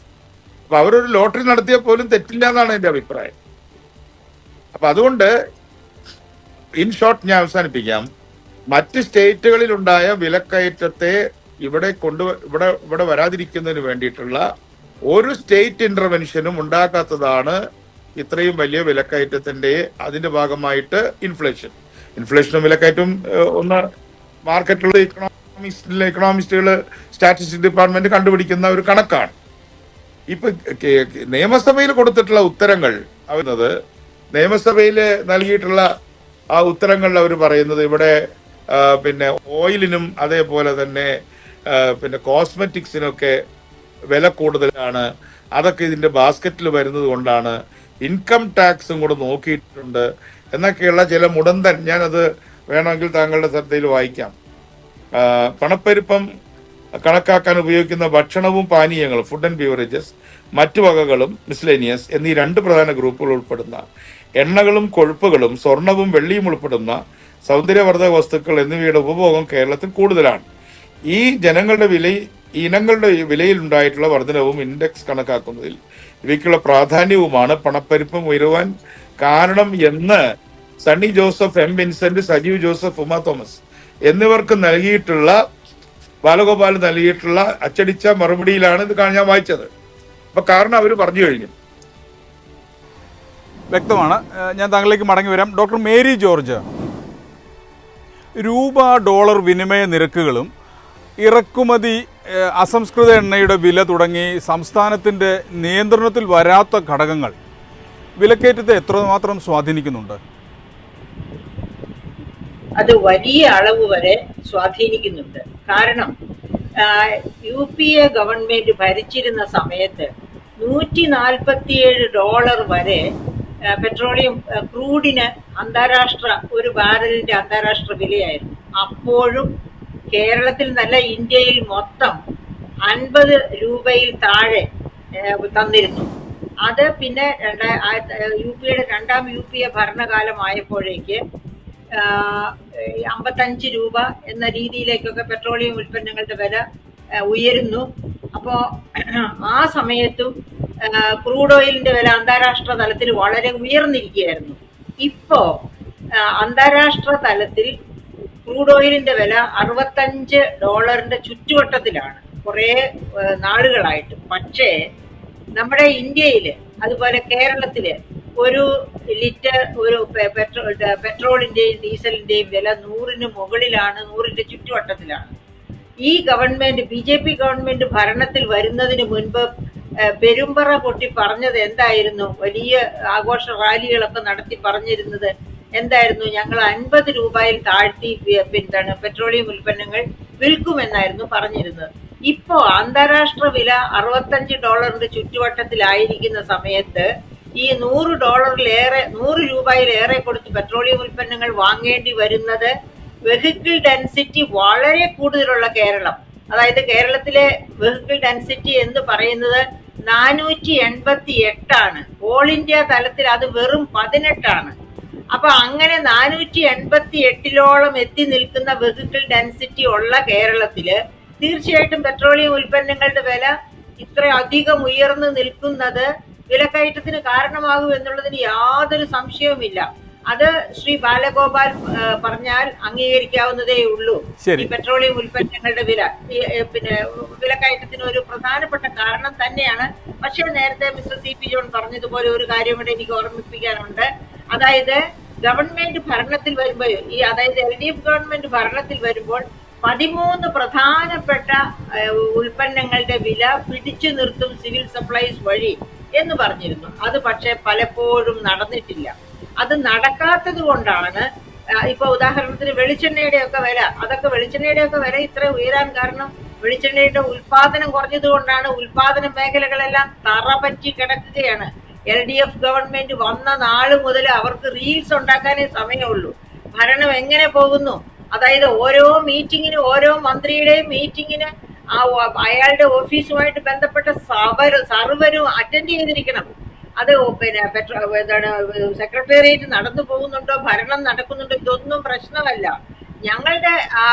അപ്പൊ അവരൊരു ലോട്ടറി നടത്തിയാൽ പോലും തെറ്റില്ല എന്നാണ് എന്റെ അഭിപ്രായം. അപ്പൊ അതുകൊണ്ട് ഇൻ ഷോർട്ട് ഞാൻ അവസാനിപ്പിക്കാം. മറ്റ് സ്റ്റേറ്റുകളിൽ ഉണ്ടായ വിലക്കയറ്റത്തെ ഇവിടെ വരാതിരിക്കുന്നതിന് വേണ്ടിയിട്ടുള്ള ഒരു സ്റ്റേറ്റ് ഇന്റർവെൻഷനും ഉണ്ടാക്കാത്തതാണ് ഇത്രയും വലിയ വിലക്കയറ്റത്തിന്റെ അതിന്റെ ഭാഗമായിട്ട് ഇൻഫ്ലേഷനും വിലക്കയറ്റവും ഒന്ന് മാർക്കറ്റിലുള്ള ഇക്കണോമിസ്റ്റുകൾ സ്റ്റാറ്റിസ്റ്റിക്സ് ഡിപ്പാർട്ട്മെന്റ് കണ്ടുപിടിക്കുന്ന ഒരു കണക്കാണ്. ഇപ്പൊ നിയമസഭയിൽ കൊടുത്തിട്ടുള്ള ഉത്തരങ്ങൾ അവരുന്നത്, നിയമസഭയിൽ നൽകിയിട്ടുള്ള ആ ഉത്തരങ്ങളിൽ അവർ പറയുന്നത് ഇവിടെ പിന്നെ ഓയിലിനും അതേപോലെ തന്നെ പിന്നെ കോസ്മെറ്റിക്സിനൊക്കെ വില കൂടുതലാണ്, അതൊക്കെ ഇതിന്റെ ബാസ്ക്കറ്റിൽ വരുന്നത് കൊണ്ടാണ്, ഇൻകം ടാക്സും കൂടെ നോക്കിയിട്ടുണ്ട് എന്നൊക്കെയുള്ള ചില മുടന്തൻ, ഞാനത് വേണമെങ്കിൽ താങ്കളുടെ ശ്രദ്ധയിൽ വായിക്കാം. പണപ്പെരുപ്പം കണക്കാക്കാൻ ഉപയോഗിക്കുന്ന ഭക്ഷണവും പാനീയങ്ങളും, ഫുഡ് ആൻഡ് ബീവറേജസ്, മറ്റു വകകളും മിസ്ലേനിയസ് എന്നീ 2 പ്രധാന ഗ്രൂപ്പുകൾ ഉൾപ്പെടുന്ന എണ്ണകളും കൊഴുപ്പുകളും സ്വർണവും വെള്ളിയും ഉൾപ്പെടുന്ന സൗന്ദര്യവർദ്ധക വസ്തുക്കൾ എന്നിവയുടെ ഉപഭോഗം കേരളത്തിൽ കൂടുതലാണ്. ഈ ഇനങ്ങളുടെ വിലയിൽ ഉണ്ടായിട്ടുള്ള വർധനവും ഇൻഡെക്സ് കണക്കാക്കുന്നതിൽ ഇവയ്ക്കുള്ള പ്രാധാന്യവുമാണ് പണപ്പെരുപ്പം ഉയരുവാൻ കാരണം എന്ന് Sunny Joseph, M. Vincent, Sajeev Joseph, Uma Thomas എന്നിവർക്ക് ബാലഗോപാൽ നൽകിയിട്ടുള്ള അച്ചടിച്ച മറുപടിയിലാണ് ഇത് ഞാൻ വായിച്ചത്. അപ്പൊ കാരണം അവർ പറഞ്ഞു കഴിഞ്ഞു.
വ്യക്തമാണ്. ഞാൻ താങ്കളിലേക്ക് മടങ്ങി വരാം. ഡോക്ടർ മേരി ജോർജ്, രൂപ ഡോളർ വിനിമയ നിരക്കുകളും ഇറക്കുമതി അസംസ്കൃത എണ്ണയുടെ വില തുടങ്ങി സംസ്ഥാനത്തിൻ്റെ നിയന്ത്രണത്തിൽ വരാത്ത ഘടകങ്ങൾ വിലക്കയറ്റത്തെ എത്രമാത്രം സ്വാധീനിക്കുന്നുണ്ട്?
അത് വലിയ അളവ് വരെ സ്വാധീനിക്കുന്നുണ്ട്. കാരണം UPA ഗവൺമെന്റ് ഭരിച്ചിരുന്ന സമയത്ത് $147 വരെ പെട്രോളിയം ക്രൂഡിന് അന്താരാഷ്ട്ര ഒരു ബാരലിന്റെ അന്താരാഷ്ട്ര വിലയായിരുന്നു. അപ്പോഴും കേരളത്തിൽ നല്ല ഇന്ത്യയിൽ മൊത്തം 50 രൂപയിൽ താഴെ തന്നിരുന്നു. അത് പിന്നെ UPA ഭരണകാലമായപ്പോഴേക്ക് 55 രൂപ എന്ന രീതിയിലേക്കൊക്കെ പെട്രോളിയം ഉൽപ്പന്നങ്ങളുടെ വില ഉയരുന്നു. അപ്പോൾ ആ സമയത്തും ക്രൂഡ് ഓയിലിന്റെ വില അന്താരാഷ്ട്ര തലത്തിൽ വളരെ ഉയർന്നിരിക്കുകയായിരുന്നു. ഇപ്പോ അന്താരാഷ്ട്ര തലത്തിൽ ക്രൂഡ് ഓയിലിന്റെ വില $65 ചുറ്റുവട്ടത്തിലാണ് കുറേ നാളുകളായിട്ട്. പക്ഷേ നമ്മുടെ ഇന്ത്യയില് അതുപോലെ കേരളത്തില് ഒരു ലിറ്റർ ഒരു പെട്രോളിന്റെയും ഡീസലിന്റെയും വില 100-ന് മുകളിലാണ്, 100-ന്റെ ചുറ്റുവട്ടത്തിലാണ്. ഈ ഗവൺമെന്റ് BJP ഗവൺമെന്റ് ഭരണത്തിൽ വരുന്നതിന് മുൻപ് പെരുമ്പറ പൊട്ടി പറഞ്ഞത് എന്തായിരുന്നു? വലിയ ആഘോഷ റാലികളൊക്കെ നടത്തി പറഞ്ഞിരുന്നത് എന്തായിരുന്നു? ഞങ്ങൾ 50 രൂപയിൽ താഴ്ത്തി പെട്രോളിയം ഉൽപ്പന്നങ്ങൾ വിൽക്കുമെന്നായിരുന്നു പറഞ്ഞിരുന്നത്. ഇപ്പോ അന്താരാഷ്ട്ര വില $65 ചുറ്റുവട്ടത്തിലായിരിക്കുന്ന സമയത്ത് ഈ $100 രൂപയിലേറെ കൊടുത്ത് പെട്രോളിയം ഉൽപ്പന്നങ്ങൾ വാങ്ങേണ്ടി വരുന്നത് വെഹിക്കിൾ ഡെൻസിറ്റി വളരെ കൂടുതലുള്ള കേരളം, അതായത് കേരളത്തിലെ വെഹിക്കിൾ ഡെൻസിറ്റി എന്ന് പറയുന്നത് 488 ആണ്. ഓൾ ഇന്ത്യ തലത്തിൽ അത് വെറും 18 ആണ്. അപ്പൊ അങ്ങനെ 488 എത്തി നിൽക്കുന്ന വെഹിക്കിൾ ഡെൻസിറ്റി ഉള്ള കേരളത്തില് തീർച്ചയായിട്ടും പെട്രോളിയം ഉൽപ്പന്നങ്ങളുടെ വില ഇത്ര അധികം ഉയർന്നു നിൽക്കുന്നത് വിലക്കയറ്റത്തിന് കാരണമാകും എന്നുള്ളതിന് യാതൊരു സംശയവുമില്ല. അത് ശ്രീ ബാലഗോപാൽ പറഞ്ഞാൽ അംഗീകരിക്കാവുന്നതേ ഉള്ളൂ. ഈ പെട്രോളിയം ഉൽപ്പന്നങ്ങളുടെ വില വിലക്കയറ്റത്തിന് ഒരു പ്രധാനപ്പെട്ട കാരണം തന്നെയാണ്. പക്ഷേ നേരത്തെ മിസ്റ്റർ CP ജോൺ പറഞ്ഞതുപോലെ ഒരു കാര്യം കൂടെ എനിക്ക് ഓർമ്മിപ്പിക്കാനുണ്ട്. അതായത് ഗവൺമെന്റ് ഭരണത്തിൽ വരുമ്പോൾ അതായത് LDF ഗവൺമെന്റ് ഭരണത്തിൽ വരുമ്പോൾ 13 പ്രധാനപ്പെട്ട ഉൽപ്പന്നങ്ങളുടെ വില പിടിച്ചു നിർത്തും സിവിൽ സപ്ലൈസ് വഴി എന്ന് പറഞ്ഞിരുന്നു. അത് പക്ഷെ പലപ്പോഴും നടന്നിട്ടില്ല. അത് നടക്കാത്തത് കൊണ്ടാണ് ഇപ്പൊ ഉദാഹരണത്തിന് വെളിച്ചെണ്ണയുടെ ഒക്കെ വില ഇത്ര ഉയരാൻ കാരണം വെളിച്ചെണ്ണയുടെ ഉൽപാദനം കുറഞ്ഞത് കൊണ്ടാണ്. ഉൽപാദന മേഖലകളെല്ലാം തറപറ്റി കിടക്കുകയാണ്. LDF ഗവൺമെന്റ് വന്ന നാള് മുതൽ അവർക്ക് റീൽസ് ഉണ്ടാക്കാനേ സമയമുള്ളൂ. ഭരണം എങ്ങനെ പോകുന്നു? അതായത് ഓരോ മീറ്റിങ്ങിന്, ഓരോ മന്ത്രിയുടെയും മീറ്റിങ്ങിന് അയാളുടെ ഓഫീസുമായിട്ട് ബന്ധപ്പെട്ട സർവരും അറ്റൻഡ് ചെയ്തിരിക്കണം. അത് സെക്രട്ടേറിയറ്റ് നടന്നു പോകുന്നുണ്ടോ, ഭരണം നടക്കുന്നുണ്ടോ, ഇതൊന്നും പ്രശ്നമല്ല. ഞങ്ങളുടെ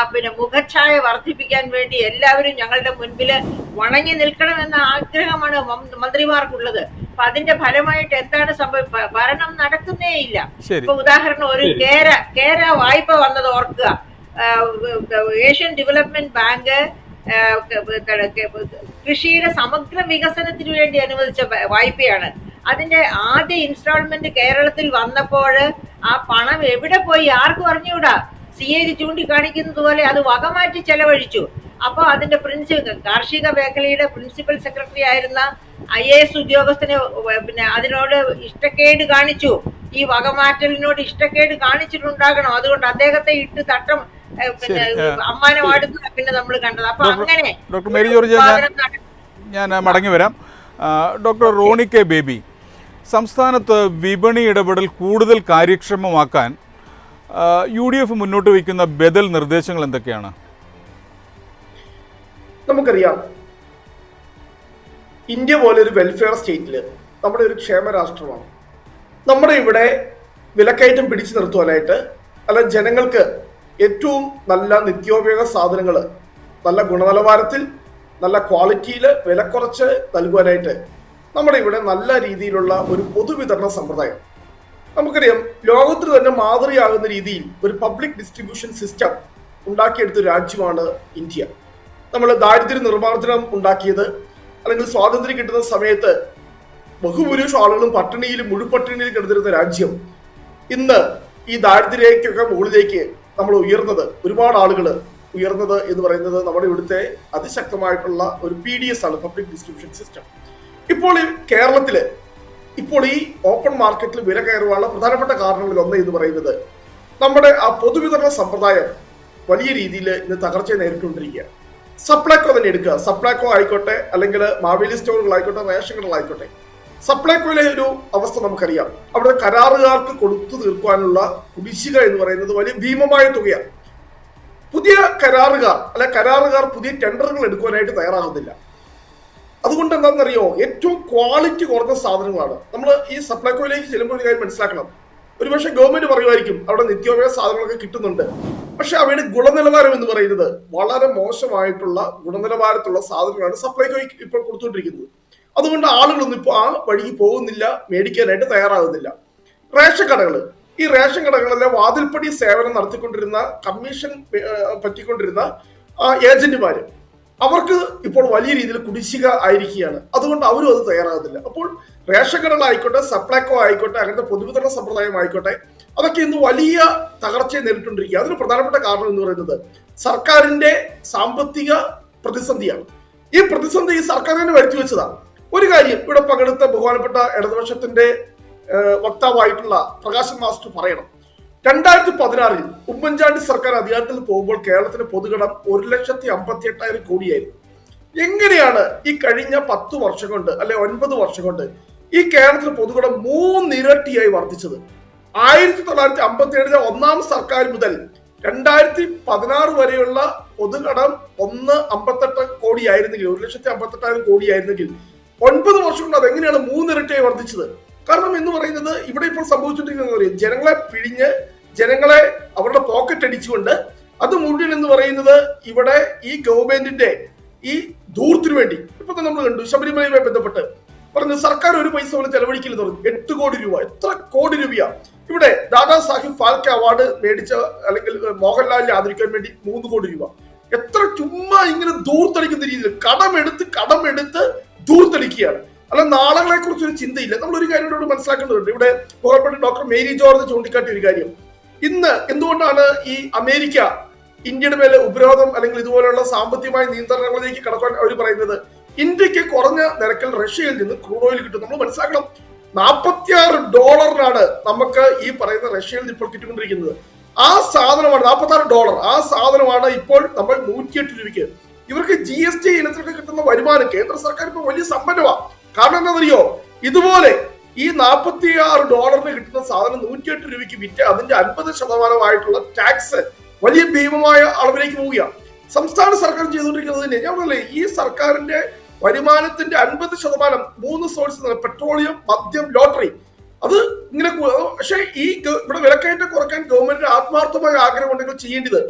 മുഖച്ഛായ വർദ്ധിപ്പിക്കാൻ വേണ്ടി എല്ലാവരും ഞങ്ങളുടെ മുൻപില് വണങ്ങി നിൽക്കണമെന്ന ആഗ്രഹമാണ് മന്ത്രിമാർക്കുള്ളത്. അപ്പൊ അതിന്റെ ഫലമായിട്ട് എന്താണ് ഭരണം നടക്കുന്നേ ഇല്ല. ഇപ്പൊ ഉദാഹരണം ഒരു കേര വായ്പ വന്നത് ഓർക്കുക. ഏഷ്യൻ ഡെവലപ്മെന്റ് ബാങ്ക് കൃഷിയുടെ സമഗ്ര വികസനത്തിന് വേണ്ടി അനുവദിച്ച വായ്പയാണ്. അതിന്റെ ആദ്യ ഇൻസ്റ്റാൾമെന്റ് കേരളത്തിൽ വന്നപ്പോൾ ആ പണം എവിടെ പോയി ആർക്കും അറിഞ്ഞുകൂടാ. CAG ചൂണ്ടിക്കാണിക്കുന്നത് പോലെ അത് വകമാറ്റി ചെലവഴിച്ചു. അപ്പൊ അതിന്റെ കാർഷിക മേഖലയുടെ പ്രിൻസിപ്പൽ സെക്രട്ടറി ആയിരുന്ന IAS ഉദ്യോഗസ്ഥനെ അതിനോട് ഇഷ്ടക്കേട് കാണിച്ചു. ഈ വകമാറ്റലിനോട് ഇഷ്ടക്കേട് കാണിച്ചിട്ടുണ്ടാകണം. അതുകൊണ്ട് അദ്ദേഹത്തെ ഇട്ട് തട്ടം അമ്മാനമാടുന്ന നമ്മൾ കണ്ടത്. അപ്പൊ അങ്ങനെ
ഡോക്ടർ മേരി ജോർജ്, ഞാൻ മടങ്ങി വരാം. ഡോക്ടർ റോണി കെ ബേബി, സംസ്ഥാനത്ത് വിപണി ഇടപെടൽ കൂടുതൽ കാര്യക്ഷമമാക്കാൻ UDF മുന്നോട്ട് വയ്ക്കുന്ന ബദൽ നിർദ്ദേശങ്ങൾ എന്തൊക്കെയാണ്?
നമുക്കറിയാം, ഇന്ത്യ പോലെ ഒരു വെൽഫെയർ സ്റ്റേറ്റില് നമ്മുടെ ഒരു ക്ഷേമ രാഷ്ട്രമാണ്. നമ്മുടെ ഇവിടെ വിലക്കയറ്റം പിടിച്ചു നിർത്തുവാനായിട്ട് അല്ല ജനങ്ങൾക്ക് ഏറ്റവും നല്ല നിത്യോപയോഗ സാധനങ്ങൾ നല്ല ഗുണനിലവാരത്തിൽ നല്ല ക്വാളിറ്റിയിൽ വില കുറച്ച് നൽകുവാനായിട്ട് നമ്മുടെ ഇവിടെ നല്ല രീതിയിലുള്ള ഒരു പൊതുവിതരണ സമ്പ്രദായം, നമുക്കറിയാം ലോകത്തിൽ തന്നെ മാതൃകയാകുന്ന രീതിയിൽ ഒരു പബ്ലിക് ഡിസ്ട്രിബ്യൂഷൻ സിസ്റ്റം ഉണ്ടാക്കിയെടുത്ത രാജ്യമാണ് ഇന്ത്യ. നമ്മൾ ദാരിദ്ര്യ നിർമ്മാർജ്ജനം ഉണ്ടാക്കിയത്, അല്ലെങ്കിൽ സ്വാതന്ത്ര്യം കിട്ടുന്ന സമയത്ത് ബഹുഭൂരിപക്ഷം ആളുകളും പട്ടിണിയിലും മുഴുപട്ടിണിയിലും കിടന്നിരുന്ന രാജ്യം ഇന്ന് ഈ ദാരിദ്ര്യക്കൊക്കെ മുകളിലേക്ക് നമ്മൾ ഉയർന്നത്, ഒരുപാട് ആളുകൾ ഉയർന്നത് എന്ന് പറയുന്നത് നമ്മുടെ ഇവിടുത്തെ അതിശക്തമായിട്ടുള്ള ഒരു PDS ആണ്, പബ്ലിക് ഡിസ്ട്രിബ്യൂഷൻ സിസ്റ്റം. ഇപ്പോൾ ഈ കേരളത്തില് ഇപ്പോൾ ഈ ഓപ്പൺ മാർക്കറ്റിൽ വില കയറുവാനുള്ള പ്രധാനപ്പെട്ട കാരണങ്ങളിൽ ഒന്ന് എന്ന് പറയുന്നത് നമ്മുടെ ആ പൊതുവിതരണ സമ്പ്രദായം വലിയ രീതിയിൽ ഇന്ന് തകർച്ചയെ നേരിട്ടുകൊണ്ടിരിക്കുക. സപ്ലൈകോ തന്നെ എടുക്കുക, സപ്ലൈകോ ആയിക്കോട്ടെ, അല്ലെങ്കിൽ മാവേലി സ്റ്റോറുകളായിക്കോട്ടെ, റേഷൻ കടകളായിക്കോട്ടെ. സപ്ലൈകോയിലെ ഒരു അവസ്ഥ നമുക്കറിയാം. അവിടെ കരാറുകാർക്ക് കൊടുത്തു തീർക്കാനുള്ള കുടിശ്ശിക എന്ന് പറയുന്നത് വലിയ ഭീമമായ തുകയാണ്. പുതിയ കരാറുകാർ പുതിയ ടെൻഡറുകൾ എടുക്കുവാനായിട്ട് തയ്യാറാകുന്നില്ല. അതുകൊണ്ട് എന്താണെന്നറിയോ, ഏറ്റവും ക്വാളിറ്റി കുറഞ്ഞ സാധനങ്ങളാണ്. നമ്മൾ ഈ സപ്ലൈകോയിലേക്ക് ചെല്ലുമ്പോൾ ഒരു കാര്യം മനസ്സിലാക്കണം. ഒരുപക്ഷെ ഗവൺമെന്റ് പറയുമായിരിക്കും അവിടെ നിത്യോപയോഗ സാധനങ്ങളൊക്കെ കിട്ടുന്നുണ്ട്, പക്ഷെ അവയുടെ ഗുണനിലവാരം എന്ന് പറയുന്നത് വളരെ മോശമായിട്ടുള്ള ഗുണനിലവാരത്തിലുള്ള സാധനങ്ങളാണ് സപ്ലൈകോ ഇപ്പോൾ കൊടുത്തുകൊണ്ടിരിക്കുന്നത്. അതുകൊണ്ട് ആളുകളൊന്നും ഇപ്പോൾ ആ വഴിക്ക് പോകുന്നില്ല, മേടിക്കാനായിട്ട് തയ്യാറാകുന്നില്ല. ഈ റേഷൻ കടകളിലെ വാതിൽപ്പടി സേവനം നടത്തിക്കൊണ്ടിരുന്ന, കമ്മീഷൻ പറ്റിക്കൊണ്ടിരുന്ന ഏജന്റുമാര്, അവർക്ക് ഇപ്പോൾ വലിയ രീതിയിൽ കുടിശ്ശിക ആയിരിക്കുകയാണ്. അതുകൊണ്ട് അവരും അത് തയ്യാറാകുന്നില്ല. അപ്പോൾ റേഷൻ കടകളായിക്കോട്ടെ, സപ്ലൈകോ ആയിക്കോട്ടെ, അങ്ങനത്തെ പൊതുവിതരണ സമ്പ്രദായം ആയിക്കോട്ടെ, അതൊക്കെ ഇന്ന് വലിയ തകർച്ചയെ നേരിട്ടുകൊണ്ടിരിക്കുക. അതിന് പ്രധാനപ്പെട്ട കാരണം എന്ന് പറയുന്നത് സർക്കാരിന്റെ സാമ്പത്തിക പ്രതിസന്ധിയാണ്. ഈ പ്രതിസന്ധി ഈ സർക്കാർ തന്നെ വരുത്തി വെച്ചതാണ്. ഒരു കാര്യം ഇവിടെ പങ്കെടുത്ത ബഹുമാനപ്പെട്ട ഇടതുപക്ഷത്തിന്റെ വക്താവായിട്ടുള്ള പ്രകാശൻ മാസ്റ്റർ പറയണം. 2016 ഉമ്മൻചാണ്ടി സർക്കാർ അധികാരത്തിൽ പോകുമ്പോൾ കേരളത്തിന്റെ പൊതുകടം 1,58,000 കോടിയായിരുന്നു. എങ്ങനെയാണ് ഈ കഴിഞ്ഞ 10 വർഷം കൊണ്ട് അല്ലെ 9 വർഷം കൊണ്ട് ഈ കേരളത്തിലെ പൊതുകടം 3 ഇരട്ടിയായി വർദ്ധിച്ചത്? 1957 ഒന്നാം സർക്കാർ മുതൽ 2016 വരെയുള്ള പൊതുകടം 1,58 കോടിയായിരുന്നെങ്കിൽ, 1,58,000 കോടിയായിരുന്നെങ്കിൽ 9 വർഷം കൊണ്ട് അതെങ്ങനെയാണ് 3 ഇരട്ടിയായി വർദ്ധിച്ചത്? കാരണം എന്ന് പറയുന്നത് ഇവിടെ ഇപ്പോൾ സംഭവിച്ചുകൊണ്ടിരിക്കുന്നത് ജനങ്ങളെ പിഴിഞ്ഞ്, ജനങ്ങളെ അവരുടെ പോക്കറ്റ് അടിച്ചുകൊണ്ട്, അത് മുഴുവൻ എന്ന് പറയുന്നത് ഇവിടെ ഈ ഗവൺമെന്റിന്റെ ഈ ധൂർത്തിനു വേണ്ടി. ഇപ്പൊ നമ്മൾ കണ്ടു ശബരിമലയുമായി ബന്ധപ്പെട്ട് പറഞ്ഞു സർക്കാർ ഒരു പൈസ പോലും ചെലവഴിക്കില്ലെന്ന് പറഞ്ഞു. 8 കോടി രൂപ. എത്ര കോടി രൂപയാ? ഇവിടെ ദാദാ സാഹിബ് ഫാൽക്കെ അവാർഡ് മേടിച്ച, അല്ലെങ്കിൽ മോഹൻലാലിനെ ആദരിക്കാൻ വേണ്ടി 3 കോടി രൂപ. എത്ര ചുമ്മാ ഇങ്ങനെ ധൂർത്തടിക്കുന്ന രീതിയിൽ കടമെടുത്ത് ധൂർത്തടിക്കുകയാണ്. അല്ല, നാളുകളെ കുറിച്ച് ഒരു ചിന്തയില്ല. നമ്മൾ ഒരു കാര്യം ഇവിടെ മനസ്സിലാക്കേണ്ടതുണ്ട്. ഇവിടെ ബഹുമാനപ്പെട്ട ഡോക്ടർ മേരി ജോർജ് ചൂണ്ടിക്കാട്ടിയ ഒരു കാര്യം, ഇന്ന് എന്തുകൊണ്ടാണ് ഈ അമേരിക്ക ഇന്ത്യയുടെ മേലെ ഉപരോധം അല്ലെങ്കിൽ ഇതുപോലുള്ള സാമ്പത്തികമായ നിയന്ത്രണങ്ങളിലേക്ക് കടക്കാൻ അവർ പറയുന്നത്? ഇന്ത്യക്ക് കുറഞ്ഞ നിരക്കിൽ റഷ്യയിൽ നിന്ന് ക്രൂഡ് ഓയിൽ കിട്ടും. നമ്മൾ മനസ്സിലാക്കണം, $46 നമുക്ക് ഈ പറയുന്ന റഷ്യയിൽ നിന്ന് ഇപ്പോൾ കിട്ടിക്കൊണ്ടിരിക്കുന്നത്. ആ സാധനമാണ് $46. ആ സാധനമാണ് ഇപ്പോൾ നമ്മൾ 108 രൂപയ്ക്ക്. ഇവർക്ക് GST ഇനത്തിലൊക്കെ കിട്ടുന്ന വരുമാനം കേന്ദ്ര സർക്കാർ ഇപ്പോൾ വലിയ സമ്പന്നമാണ്. കാരണം എന്താണെന്നറിയോ, ഇതുപോലെ ഈ $46 കിട്ടുന്ന സാധനം 108 രൂപയ്ക്ക് വിറ്റ് അതിന്റെ 50% ടാക്സ് വലിയ ഭീമമായ അളവിലേക്ക് പോവുകയാണ്. സംസ്ഥാന സർക്കാർ ചെയ്തുകൊണ്ടിരിക്കുന്നത് ഞാൻ പറഞ്ഞില്ലേ, ഈ സർക്കാരിന്റെ വരുമാനത്തിന്റെ 50% 3 സോഴ്സ്, പെട്രോളിയം, മദ്യം, ലോട്ടറി, അത് ഇങ്ങനെ. പക്ഷേ ഈ ഇവിടെ വിലക്കയറ്റം കുറയ്ക്കാൻ ഗവൺമെന്റിന് ആത്മാർത്ഥമായ ആഗ്രഹം ഉണ്ടെങ്കിൽ ചെയ്യേണ്ടത്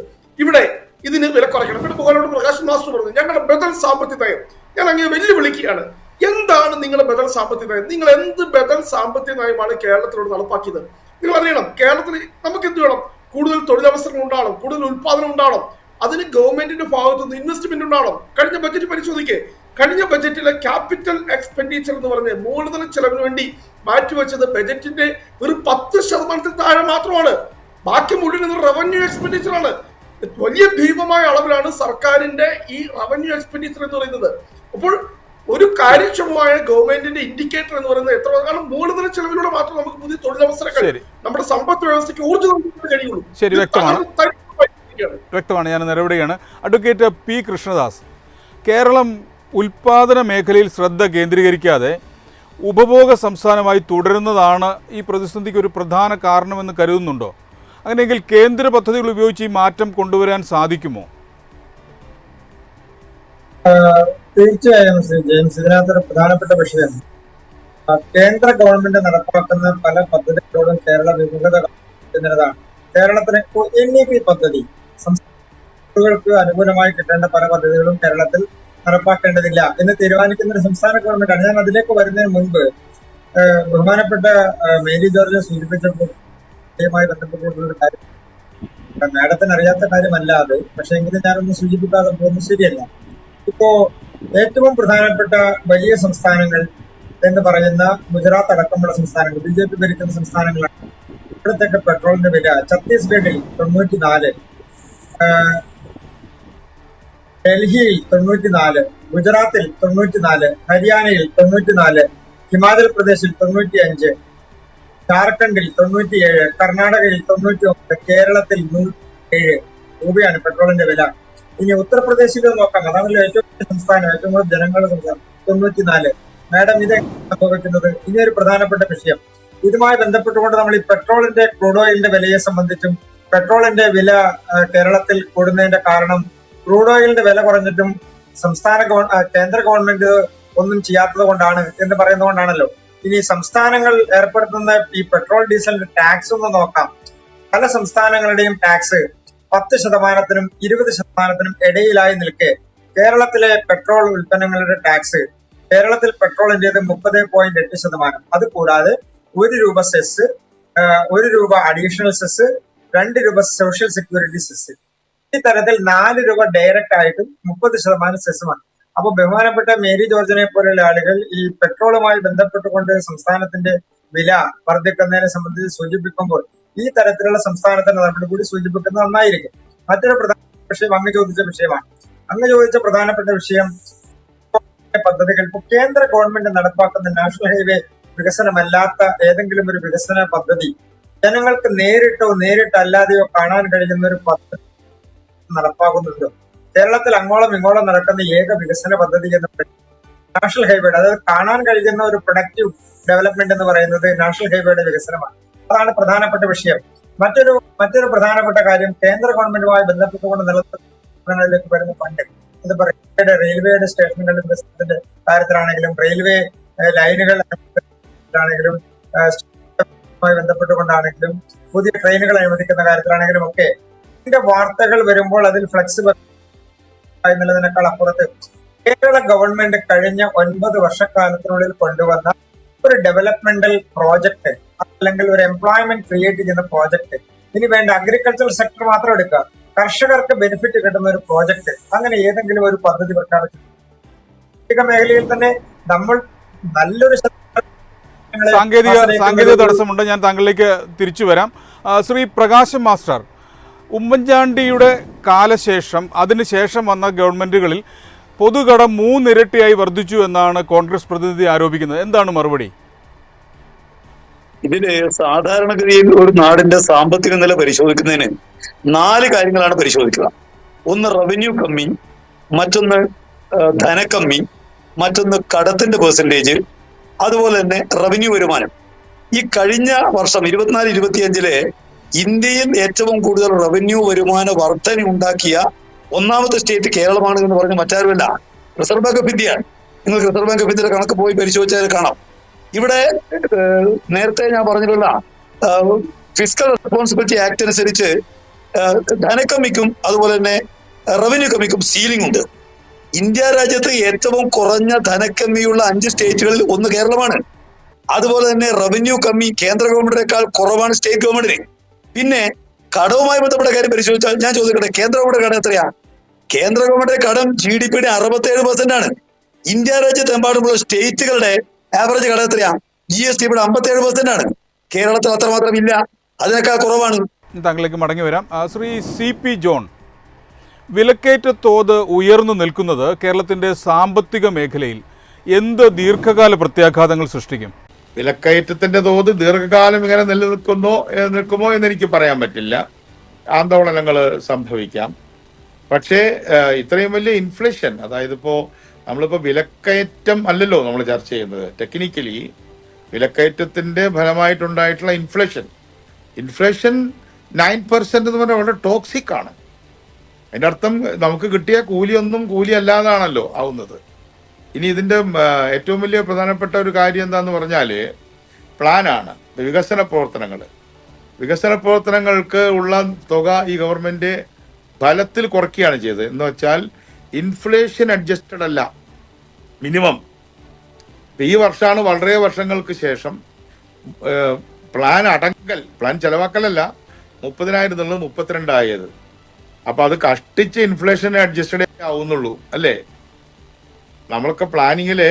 ഇവിടെ ഇതിന് വില കുറയ്ക്കണം. ഇവിടെ ബഹുമാനപ്പെട്ട പ്രകാശൻ മാസ്റ്റർ പറഞ്ഞു ഞങ്ങളുടെ ബദൽ സാമ്പത്തിക നയം. ഞാൻ അങ്ങനെ വെല്ലുവിളിക്കുകയാണ്. എന്താണ് നിങ്ങളുടെ ബദൽ സാമ്പത്തിക നയം? നിങ്ങൾ എന്ത് ബദൽ സാമ്പത്തിക നയമാണ് കേരളത്തിലൂടെ നടപ്പാക്കിയത്? നിങ്ങൾ അറിയണം, കേരളത്തിൽ നമുക്ക് എന്ത് വേണം? കൂടുതൽ തൊഴിലവസരങ്ങൾ ഉണ്ടാവണം, കൂടുതൽ ഉത്പാദനം ഉണ്ടാവണം. അതിന് ഗവൺമെന്റിന്റെ ഭാഗത്തുനിന്ന് ഇൻവെസ്റ്റ്മെന്റ് ഉണ്ടാവണം. കഴിഞ്ഞ ബജറ്റ് പരിശോധിക്കേ, കഴിഞ്ഞ ബജറ്റിലെ ക്യാപിറ്റൽ എക്സ്പെൻഡിച്ചർ എന്ന് പറഞ്ഞ മൂലധന ചെലവിന് വേണ്ടി മാറ്റിവെച്ചത് ബജറ്റിന്റെ ഒരു 10% താഴെ മാത്രമാണ്. ബാക്കി മുഴുവൻ റവന്യൂ എക്സ്പെൻഡിച്ചർ ആണ്. വലിയ ഭീമമായ അളവിലാണ് സർക്കാരിന്റെ ഈ റവന്യൂ എക്സ്പെൻഡിച്ചർ എന്ന് പറയുന്നത്. അപ്പോൾ ഒരു കാര്യക്ഷമമായ ഗവൺമെന്റിന്റെ ഇൻഡിക്കേറ്റർ എന്ന് പറയുന്നത് എത്ര? കാരണം മൂലധന ചെലവിലൂടെ മാത്രം നമുക്ക് പുതിയ തൊഴിലവസരങ്ങൾ നമ്മുടെ സമ്പദ് വ്യവസ്ഥയ്ക്ക് ഊർജ്ജം കഴിയുള്ളൂ.
ശരി, വ്യക്തമാണ്. ഞാൻ നിലവിടുകയാണ്. അഡ്വക്കേറ്റ് പി കൃഷ്ണദാസ്, കേരളം ഉൽപാദന മേഖലയിൽ ശ്രദ്ധ കേന്ദ്രീകരിക്കാതെ ഉപഭോഗ സംസ്ഥാനമായി തുടരുന്നതാണ് ഈ പ്രതിസന്ധിക്ക് ഒരു പ്രധാന കാരണമെന്ന് കരുതുന്നുണ്ടോ? അങ്ങനെയെങ്കിൽ കേന്ദ്ര പദ്ധതികൾ ഉപയോഗിച്ച് ഈ മാറ്റം കൊണ്ടുവരാൻ സാധിക്കുമോ?
തീർച്ചയായും ശ്രീ ജെയിംസ്, ഇതിനകത്തൊരു പ്രധാനപ്പെട്ട വിഷയം കേന്ദ്ര ഗവൺമെന്റ് നടപ്പാക്കുന്ന പല പദ്ധതികളോടും കേരള വിമുഖത എന്നതാണ്. കേരളത്തിന് NEP പദ്ധതി, സംസ്ഥാനങ്ങൾക്ക് അനുകൂലമായി കിട്ടേണ്ട പല പദ്ധതികളും കേരളത്തിൽ നടപ്പാക്കേണ്ടതില്ല എന്ന് തീരുമാനിക്കുന്ന ഒരു സംസ്ഥാന ഗവൺമെന്റാണ്. ഞാൻ അതിലേക്ക് വരുന്നതിന് മുൻപ് ബഹുമാനപ്പെട്ട മേരി ജോർജ് സൂചിപ്പിച്ചപ്പോൾ ബന്ധപ്പെട്ടുള്ള കാര്യം മാഡത്തിന് അറിയാത്ത കാര്യമല്ല അത്, പക്ഷെ എങ്കിലും ഞാനൊന്ന് സൂചിപ്പിക്കാതെ പോകുന്നത് ശരിയല്ല. ഇപ്പോ ഏറ്റവും പ്രധാനപ്പെട്ട വലിയ സംസ്ഥാനങ്ങൾ എന്ന് പറയുന്ന ഗുജറാത്ത് അടക്കമുള്ള സംസ്ഥാനങ്ങൾ, BJP ഭരിക്കുന്ന സംസ്ഥാനങ്ങളാണ്. ഇവിടത്തൊക്കെ പെട്രോളിന്റെ വില ഛത്തീസ്ഗഡിൽ 94, ഡൽഹിയിൽ 94, ഗുജറാത്തിൽ 94, ഹരിയാനയിൽ 94, ഹിമാചൽ പ്രദേശിൽ 95, ജാർഖണ്ഡിൽ 97, കർണാടകയിൽ 99, കേരളത്തിൽ 107 രൂപയാണ് പെട്രോളിന്റെ വില. ഇനി ഉത്തർപ്രദേശിൽ നോക്കാം, അതാണല്ലോ ഏറ്റവും വലിയ സംസ്ഥാനം, ഏറ്റവും കൂടുതൽ ജനങ്ങളുടെ സംസ്ഥാനം, 94. മാഡം ഇത് സംഭവിക്കുന്നത് ഇനി ഒരു പ്രധാനപ്പെട്ട വിഷയം. ഇതുമായി ബന്ധപ്പെട്ടുകൊണ്ട് നമ്മൾ ഈ പെട്രോളിന്റെ ക്രൂഡ് ഓയിലിന്റെ വിലയെ സംബന്ധിച്ചും പെട്രോളിന്റെ വില കേരളത്തിൽ കൂടുന്നതിന്റെ കാരണം ക്രൂഡ് ഓയിലിന്റെ വില കുറഞ്ഞിട്ടും കേന്ദ്ര ഗവൺമെന്റ് ഒന്നും ചെയ്യാത്തത് കൊണ്ടാണ് എന്ന് പറയുന്നതുകൊണ്ടാണല്ലോ. ഇനി സംസ്ഥാനങ്ങൾ ഏർപ്പെടുത്തുന്ന ഈ പെട്രോൾ ഡീസലിന്റെ ടാക്സ് ഒന്ന് നോക്കാം. പല സംസ്ഥാനങ്ങളുടെയും ടാക്സ് 10%-നും 20%-നും ഇടയിലായി നിൽക്കെ കേരളത്തിലെ പെട്രോൾ ഉൽപ്പന്നങ്ങളുടെ ടാക്സ്, കേരളത്തിൽ പെട്രോളിന്റേത് 30.8%. അത് കൂടാതെ 1 രൂപ സെസ്, 1 രൂപ അഡീഷണൽ സെസ്, 2 രൂപ സോഷ്യൽ സെക്യൂരിറ്റി സെസ്, ഈ തരത്തിൽ 4 രൂപ ഡയറക്റ്റ് ആയിട്ടും 30% സെസ്സുമാണ്. അപ്പൊ ബഹുമാനപ്പെട്ട മേരി ജോർജിനെ പോലുള്ള ആളുകൾ ഈ പെട്രോളുമായി ബന്ധപ്പെട്ടുകൊണ്ട് സംസ്ഥാനത്തിന്റെ വില വർദ്ധിക്കുന്നതിനെ സംബന്ധിച്ച് സൂചിപ്പിക്കുമ്പോൾ ഈ തരത്തിലുള്ള സംസ്ഥാനത്തിന്റെ നടപടി കൂടി സൂചിപ്പിക്കുന്നത് നന്നായിരിക്കും. മറ്റൊരു പ്രധാനപ്പെട്ട വിഷയം അങ്ങ് ചോദിച്ച വിഷയമാണ്. അങ്ങ് ചോദിച്ച പ്രധാനപ്പെട്ട വിഷയം പദ്ധതികൾ ഇപ്പോൾ കേന്ദ്ര ഗവൺമെന്റ് നടപ്പാക്കുന്ന നാഷണൽ ഹൈവേ വികസനമല്ലാത്ത ഏതെങ്കിലും ഒരു വികസന പദ്ധതി ജനങ്ങൾക്ക് നേരിട്ടോ നേരിട്ടല്ലാതെയോ കാണാൻ കഴിയുന്ന ഒരു പദ്ധതി നടപ്പാക്കുന്നുണ്ടോ? കേരളത്തിൽ അങ്ങോളം ഇങ്ങോളം നടക്കുന്ന ഏക വികസന പദ്ധതി എന്ന് പറയുന്നത് നാഷണൽ ഹൈവേയുടെ, അതായത് കാണാൻ കഴിയുന്ന ഒരു പ്രൊഡക്റ്റീവ് ഡെവലപ്മെന്റ് എന്ന് പറയുന്നത് നാഷണൽ ഹൈവേയുടെ വികസനമാണ്. അതാണ് പ്രധാനപ്പെട്ട വിഷയം. മറ്റൊരു പ്രധാനപ്പെട്ട കാര്യം, കേന്ദ്ര ഗവൺമെന്റുമായി ബന്ധപ്പെട്ടുകൊണ്ട് നിലനിൽക്കുന്നതിലേക്ക് വരുന്ന ഫണ്ട്, ഇതിപ്പോ റെയിൽവേയുടെ സ്റ്റേഷനുകളുടെ വികസനത്തിന്റെ കാര്യത്തിലാണെങ്കിലും റെയിൽവേ ലൈനുകൾ ആണെങ്കിലും ബന്ധപ്പെട്ടുകൊണ്ടാണെങ്കിലും പുതിയ ട്രെയിനുകൾ അനുവദിക്കുന്ന കാര്യത്തിലാണെങ്കിലും ഒക്കെ ഇതിന്റെ വാർത്തകൾ വരുമ്പോൾ അതിൽ ഫ്ലെക്സിബിൾ എന്നുള്ളതിനേക്കാൾ അപ്പുറത്ത് കേരള ഗവൺമെന്റ് കഴിഞ്ഞ 9 വർഷക്കാലത്തിനുള്ളിൽ കൊണ്ടുവന്ന ഒരു ഡെവലപ്മെന്റൽ പ്രോജക്ട് അല്ലെങ്കിൽ ഒരു എംപ്ലോയ്മെന്റ് ക്രിയേറ്റ് ചെയ്യുന്ന പ്രോജക്ട്, ഇനി വേണ്ട അഗ്രികൾച്ചറൽ സെക്ടർ മാത്രം എടുക്കുക, കർഷകർക്ക് ബെനിഫിറ്റ് കിട്ടുന്ന ഒരു പ്രോജക്ട്, അങ്ങനെ ഏതെങ്കിലും ഒരു പദ്ധതി പ്രഖ്യാപിച്ചു കാർഷിക മേഖലയിൽ തന്നെ നമ്മൾ നല്ലൊരു
സാങ്കേതിക തടസ്സമുണ്ട്. ഞാൻ താങ്കളിലേക്ക് തിരിച്ചു വരാം. ശ്രീ പ്രകാശൻ മാസ്റ്റർ, ഉമ്മൻചാണ്ടിയുടെ കാലശേഷം അതിനുശേഷം വന്ന ഗവൺമെന്റുകളിൽ പൊതുകടം 3 ഇരട്ടിയായി വർദ്ധിച്ചു എന്നാണ് കോൺഗ്രസ് പ്രതിനിധി ആരോപിക്കുന്നത്. എന്താണ് മറുപടി?
ഇതില് സാധാരണഗതിയിൽ ഒരു നാടിന്റെ സാമ്പത്തിക നില പരിശോധിക്കുന്നതിന് 4 കാര്യങ്ങളാണ് പരിശോധിക്കുക. ഒന്ന് റവന്യൂ കമ്മി, മറ്റൊന്ന് ധനക്കമ്മി, മറ്റൊന്ന് കടത്തിന്റെ പെർസെൻറ്റേജ്, അതുപോലെ തന്നെ റവന്യൂ വരുമാനം. ഈ കഴിഞ്ഞ വർഷം 24-25 ഇന്ത്യയിൽ ഏറ്റവും കൂടുതൽ റവന്യൂ വരുമാന വർധന ഉണ്ടാക്കിയ 1ാമത്തെ സ്റ്റേറ്റ് കേരളമാണ് എന്ന് പറഞ്ഞ് മറ്റാരുമല്ല, റിസർവ് ബാങ്ക് ഓഫ് ഇന്ത്യയാണ്. നിങ്ങൾക്ക് റിസർവ് ബാങ്ക് ഓഫ് ഇന്ത്യയുടെ കണക്ക് പോയി പരിശോധിച്ചാൽ കാണാം. ഇവിടെ നേരത്തെ ഞാൻ പറഞ്ഞിട്ടുള്ള ഫിസ്ക്കൽ റെസ്പോൺസിബിലിറ്റി ആക്ട് അനുസരിച്ച് ധനക്കമ്മിക്കും അതുപോലെ തന്നെ റവന്യൂ കമ്മിക്കും സീലിംഗ് ഉണ്ട്. ഇന്ത്യ രാജ്യത്ത് ഏറ്റവും കുറഞ്ഞ ധനക്കമ്മിയുള്ള 5 സ്റ്റേറ്റുകളിൽ ഒന്ന് കേരളമാണ്. അതുപോലെ തന്നെ റവന്യൂ കമ്മി കേന്ദ്ര ഗവൺമെന്റിനേക്കാൾ കുറവാണ് സ്റ്റേറ്റ് ഗവൺമെന്റിന്. പിന്നെ കടവുമായി ബന്ധപ്പെട്ട കാര്യം പരിശോധിച്ചാൽ ഞാൻ ചോദിക്കട്ടെ, കേന്ദ്ര ഗവൺമെന്റ് കടം എത്രയാ? കേന്ദ്ര ഗവൺമെന്റിന്റെ കടം GDP-യുടെ 67% ആണ്. ഇന്ത്യ രാജ്യത്തെമ്പാടുമുള്ള സ്റ്റേറ്റുകളുടെ ആവറേജ് കടം എത്രയാ? GST-യുടെ 57% ആണ്. കേരളത്തിൽ അത്രമാത്രം ഇല്ല, അതിനേക്കാൾ കുറവാണ്.
താങ്കളിലേക്ക് മടങ്ങി വരാം. ശ്രീ CP ജോൺ, വിലക്കയറ്റ തോത് ഉയർന്നു നിൽക്കുന്നത് കേരളത്തിന്റെ സാമ്പത്തിക മേഖലയിൽ എന്ത് ദീർഘകാല പ്രത്യാഘാതങ്ങൾ സൃഷ്ടിക്കും?
വിലക്കയറ്റത്തിന്റെ തോത് ദീർഘകാലം ഇങ്ങനെ നിൽക്കുമോ എന്നെനിക്ക് പറയാൻ പറ്റില്ല. ആന്തോളനങ്ങൾ സംഭവിക്കാം. പക്ഷേ ഇത്രയും വലിയ ഇൻഫ്ലേഷൻ, അതായത് നമ്മളിപ്പോൾ വിലക്കയറ്റം അല്ലല്ലോ നമ്മൾ ചർച്ച ചെയ്യുന്നത്. ടെക്നിക്കലി വിലക്കയറ്റത്തിന്റെ ഫലമായിട്ടുണ്ടായിട്ടുള്ള ഇൻഫ്ലേഷൻ 9% എന്ന് പറഞ്ഞാൽ വളരെ ടോക്സിക് ആണ്. അതിൻ്റെ അർത്ഥം നമുക്ക് കിട്ടിയ കൂലിയൊന്നും കൂലി അല്ലാതാണല്ലോ ആവുന്നത്. ഇനി ഇതിൻ്റെ ഏറ്റവും വലിയ പ്രധാനപ്പെട്ട ഒരു കാര്യം എന്താന്ന് പറഞ്ഞാൽ പ്ലാനാണ്. വികസന പ്രവർത്തനങ്ങൾക്ക് ഉള്ള തുക ഈ ഗവൺമെന്റ് ഫലത്തിൽ കുറയ്ക്കുകയാണ് ചെയ്തത്. എന്ന് വെച്ചാൽ ഇൻഫ്ലേഷൻ അഡ്ജസ്റ്റഡ് അല്ല, മിനിമം. ഈ വർഷമാണ് വളരെ വർഷങ്ങൾക്ക് ശേഷം പ്ലാൻ ചെലവാക്കലല്ല 30,000 എന്നുള്ളത് 32 ആയത്. അപ്പൊ അത് കഷ്ടിച്ച് ഇൻഫ്ലേഷൻ അഡ്ജസ്റ്റഡ് ആവുന്നുള്ളൂ അല്ലേ? നമ്മളൊക്കെ പ്ലാനിങ്ങില്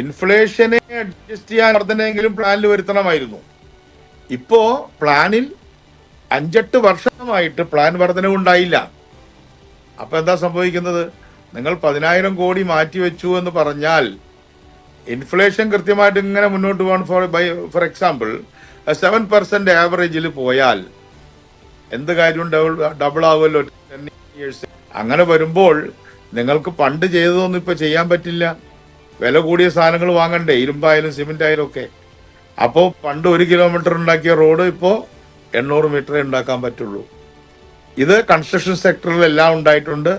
ഇൻഫ്ലേഷനെ അഡ്ജസ്റ്റ് ചെയ്യാൻ വർധനയെങ്കിലും പ്ലാനിൽ വരുത്തണമായിരുന്നു. ഇപ്പോ പ്ലാനിൽ 5-8 വർഷമായിട്ട് പ്ലാൻ വർധനവുണ്ടായില്ല. അപ്പൊ എന്താ സംഭവിക്കുന്നത്? നിങ്ങൾ 10,000 കോടി മാറ്റിവെച്ചു എന്ന് പറഞ്ഞാൽ ഇൻഫ്ലേഷൻ കൃത്യമായിട്ട് ഇങ്ങനെ മുന്നോട്ട് പോകാൻ ഫോർ എക്സാമ്പിൾ 7% ആവറേജിൽ പോയാൽ എന്ത് കാര്യം ഡബിൾ ആവുമല്ലോ 10 years. അങ്ങനെ വരുമ്പോൾ നിങ്ങൾക്ക് പണ്ട് ചെയ്തതൊന്നും ഇപ്പൊ ചെയ്യാൻ പറ്റില്ല. വില കൂടിയ സാധനങ്ങൾ വാങ്ങണ്ടേ, ഇരുമ്പായാലും സിമെന്റ് ആയാലും ഒക്കെ. അപ്പോൾ പണ്ട് 1 കിലോമീറ്റർ ഉണ്ടാക്കിയ റോഡ് ഇപ്പോൾ 800 മീറ്ററേ ഉണ്ടാക്കാൻ പറ്റുള്ളൂ. ഇത് കൺസ്ട്രക്ഷൻ സെക്ടറിലെല്ലാം ഉണ്ടായിട്ടുണ്ട്.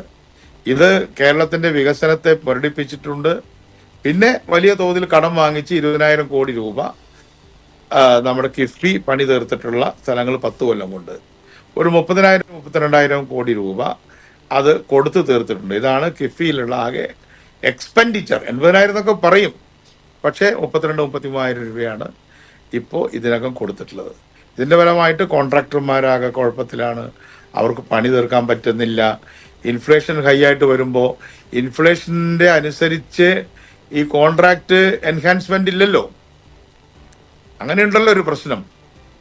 ഇത് കേരളത്തിന്റെ വികസനത്തെ മുരടിപ്പിച്ചിട്ടുണ്ട്. പിന്നെ വലിയ തോതിൽ കടം വാങ്ങിച്ച് 20,000 കോടി രൂപ നമ്മുടെ കിഫ്ബി പണി തീർത്തിട്ടുള്ള സ്ഥലങ്ങൾ 10 കൊല്ലം കൊണ്ട് ഒരു 30,000-32,000 കോടി രൂപ അത് കൊടുത്തു തീർത്തിട്ടുണ്ട്. ഇതാണ് കിഫ്ബിയിലുള്ള ആകെ എക്സ്പെൻഡിച്ചർ. 80,000 എന്നൊക്കെ പറയും, പക്ഷേ 32-33,000 രൂപയാണ് ഇപ്പോൾ ഇതിനകം കൊടുത്തിട്ടുള്ളത്. ഇതിന്റെ ഫലമായിട്ട് കോൺട്രാക്ടർമാരാകെ കുഴപ്പത്തിലാണ്, അവർക്ക് പണി തീർക്കാൻ പറ്റുന്നില്ല. ഇൻഫ്ലേഷൻ ഹൈ ആയിട്ട് വരുമ്പോൾ ഇൻഫ്ലേഷന്റെ അനുസരിച്ച് ഈ കോൺട്രാക്ട് എൻഹാൻസ്മെന്റ് ഇല്ലല്ലോ. അങ്ങനെയുണ്ടല്ലോ ഒരു പ്രശ്നം.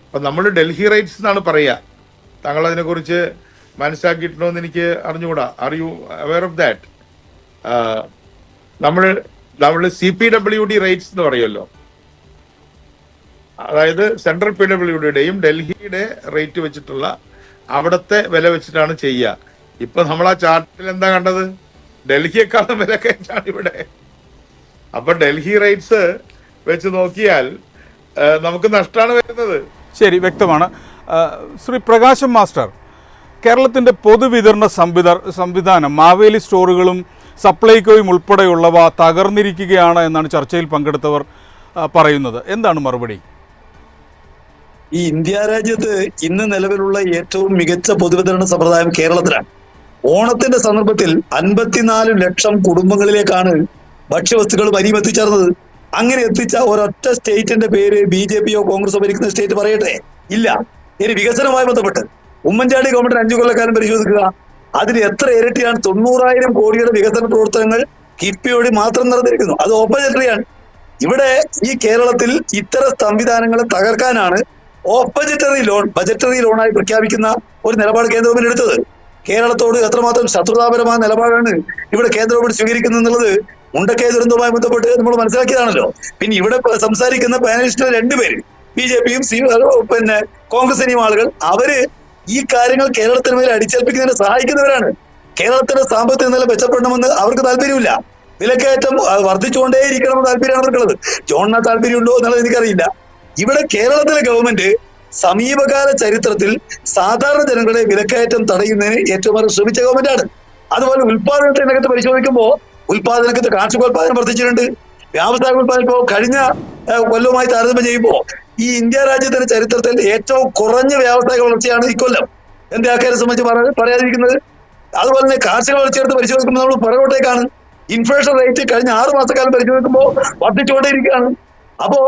അപ്പം നമ്മൾ ഡൽഹി റേറ്റ്സ് എന്നാണ് പറയുക. താങ്കൾ അതിനെക്കുറിച്ച് മനസ്സിലാക്കിയിട്ടുണ്ടോ എന്ന് എനിക്ക് അറിഞ്ഞുകൂടാ. Are you aware of that? നമ്മൾ CPWD റേറ്റ്സ് എന്ന് പറയുമല്ലോ, അതായത് സെൻട്രൽ PWDയുടെയും ഡൽഹിയുടെ റേറ്റ് വെച്ചിട്ടുള്ള അവിടുത്തെ വില വെച്ചിട്ടാണ് ചെയ്യുക. ഇപ്പൊ നമ്മൾ ആ ചാർട്ടിൽ എന്താ കണ്ടത്? ഡൽഹിയെക്കാളും വില കയറ്റാണ് ഇവിടെ. അപ്പൊ ഡൽഹി റേറ്റ്സ് വെച്ച് നോക്കിയാൽ നമുക്ക് നഷ്ടമാണ് വരുന്നത്.
ശരി, വ്യക്തമാണ്. ശ്രീ പ്രകാശൻ മാസ്റ്റർ, കേരളത്തിൻ്റെ പൊതുവിതരണ സംവിധാനം മാവേലി സ്റ്റോറുകളും സപ്ലൈകോയും ഉൾപ്പെടെയുള്ളവ തകർന്നിരിക്കുകയാണ് എന്നാണ് ചർച്ചയിൽ പങ്കെടുത്തവർ പറയുന്നത്. എന്താണ് മറുപടി?
ഈ ഇന്ത്യ രാജ്യത്ത് ഇന്ന് നിലവിലുള്ള ഏറ്റവും മികച്ച പൊതുവിതരണ സമ്പ്രദായം കേരളത്തിലാണ്. ഓണത്തിന്റെ സന്ദർഭത്തിൽ 54 ലക്ഷം കുടുംബങ്ങളിലേക്കാണ് ഭക്ഷ്യവസ്തുക്കൾ വരിയും എത്തിച്ചേർന്നത്. അങ്ങനെ എത്തിച്ച ഒരൊറ്റ സ്റ്റേറ്റിന്റെ പേര് BJPയോ കോൺഗ്രസോ ഭരിക്കുന്ന സ്റ്റേറ്റ് പറയട്ടെ? ഇല്ല. ഇനി വികസനവുമായി ബന്ധപ്പെട്ട് ഉമ്മൻചാണ്ടി ഗവൺമെന്റ് 5 കൊല്ലക്കാലം പരിശോധിക്കുക. അതിന് എത്ര ഇരട്ടിയാണ്? 90,000 കോടിയുടെ വികസന പ്രവർത്തനങ്ങൾ കിഫ്ബിയോട് മാത്രം നടന്നിരിക്കുന്നു. അത് ഓപ്പൺ ബജറ്ററിയാണ്. ഇവിടെ ഈ കേരളത്തിൽ ഇത്തരം സംവിധാനങ്ങളെ തകർക്കാനാണ് ബജറ്ററി ലോണായി പ്രഖ്യാപിക്കുന്ന ഒരു നിലപാട് കേന്ദ്ര ഗവൺമെന്റ് എടുത്തത്. കേരളത്തോട് എത്രമാത്രം ശത്രുതാപരമായ നിലപാടാണ് ഇവിടെ കേന്ദ്ര ഗവൺമെന്റ് സ്വീകരിക്കുന്നത് എന്നുള്ളത് മുണ്ടക്കൈ ദുരന്തവുമായി ബന്ധപ്പെട്ട് നമ്മൾ മനസ്സിലാക്കിയതാണല്ലോ. പിന്നെ ഇവിടെ സംസാരിക്കുന്ന പാനലിസ്റ്റുകൾ 2 പേര് BJPയും പിന്നെ കോൺഗ്രസിനെയും ആളുകൾ, അവര് ഈ കാര്യങ്ങൾ കേരളത്തിന് മേൽ അടിച്ചേൽപ്പിക്കുന്നതിനെ സഹായിക്കുന്നവരാണ്. കേരളത്തിന്റെ സാമ്പത്തിക നില മെച്ചപ്പെടണമെന്ന് അവർക്ക് താല്പര്യമില്ല. വിലക്കയറ്റം വർദ്ധിച്ചുകൊണ്ടേയിരിക്കണമെന്ന് താല്പര്യമാണ് അവർക്കുള്ളത്. ജോണിന് താല്പര്യമുണ്ടോ എന്നുള്ളത് എനിക്കറിയില്ല. ഇവിടെ കേരളത്തിലെ ഗവൺമെന്റ് സമീപകാല ചരിത്രത്തിൽ സാധാരണ ജനങ്ങളുടെ വിലക്കയറ്റം തടയുന്നതിന് ഏറ്റവും അധികം ശ്രമിച്ച ഗവൺമെന്റാണ്. അതുപോലെ ഉൽപാദനത്തെ രംഗത്ത് പരിശോധിക്കുമ്പോൾ ഉൽപാദനത്തെ കാർഷികോൽപാദനം വർദ്ധിച്ചിട്ടുണ്ട്. വ്യാവസായിക ഉൽപാദനം ഇപ്പോൾ കഴിഞ്ഞ കൊല്ലവുമായി താരതമ്യം ചെയ്യുമ്പോൾ ഈ ഇന്ത്യ രാജ്യത്തിന്റെ ചരിത്രത്തിൽ ഏറ്റവും കുറഞ്ഞ വ്യാവസായിക വളർച്ചയാണ് ഇക്കൊല്ലം. എന്റെ ആൾക്കാരെ സംബന്ധിച്ച് പറയാതിരിക്കുന്നത്. അതുപോലെ തന്നെ കാർഷിക വളർച്ചയെടുത്ത് പരിശോധിക്കുമ്പോൾ നമ്മൾ പുറകോട്ടേക്കാണ്. ഇൻഫ്ലേഷൻ റേറ്റ് കഴിഞ്ഞ 6 മാസക്കാലം പരിശോധിക്കുമ്പോൾ വർദ്ധിച്ചുകൊണ്ടേയിരിക്കുകയാണ്. അപ്പോ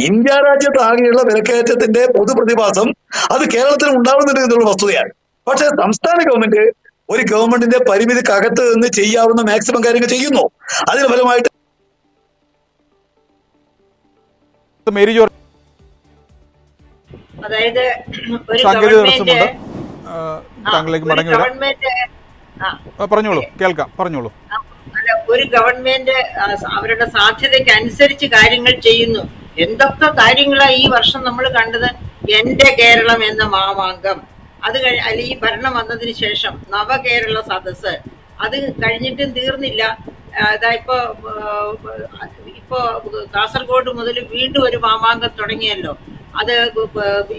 ഇന്ത്യ രാജ്യത്താകെയുള്ള വിലക്കയറ്റത്തിന്റെ പൊതുപ്രതിഭാസം അത് കേരളത്തിൽ ഉണ്ടാവുന്നുണ്ട് എന്നുള്ള വസ്തുതയാണ്. പക്ഷെ സംസ്ഥാന ഗവൺമെന്റ് ഒരു ഗവൺമെന്റിന്റെ പരിമിതിക്കകത്ത് നിന്ന് ചെയ്യാവുന്ന മാക്സിമം കാര്യങ്ങൾ ചെയ്യുന്നു. അതിന് ഫലമായിട്ട്
മേരി ജോർജ്,
അതായത് ഒരു
സാങ്കേതിക
ഗവൺമെന്റ്
താങ്കളിലേക്ക് മടങ്ങി വരാം. പറഞ്ഞോളൂ, കേൾക്കാം, പറഞ്ഞോളൂ.
ഒരു ഗവൺമെന്റ് അവരുടെ സാധ്യതയ്ക്ക് അനുസരിച്ച് കാര്യങ്ങൾ ചെയ്യുന്നു. എന്തൊക്കെ കാര്യങ്ങളാണ് ഈ വർഷം നമ്മൾ കണ്ടത്? എന്റെ കേരളം എന്ന മാമാങ്കം, അത് അല്ല ഈ ഭരണം വന്നതിന് ശേഷം നവകേരള സദസ്, അത് കഴിഞ്ഞിട്ടും തീർന്നില്ല. ഇപ്പൊ കാസർഗോഡ് മുതൽ വീണ്ടും ഒരു മാമാങ്കം തുടങ്ങിയല്ലോ. അത്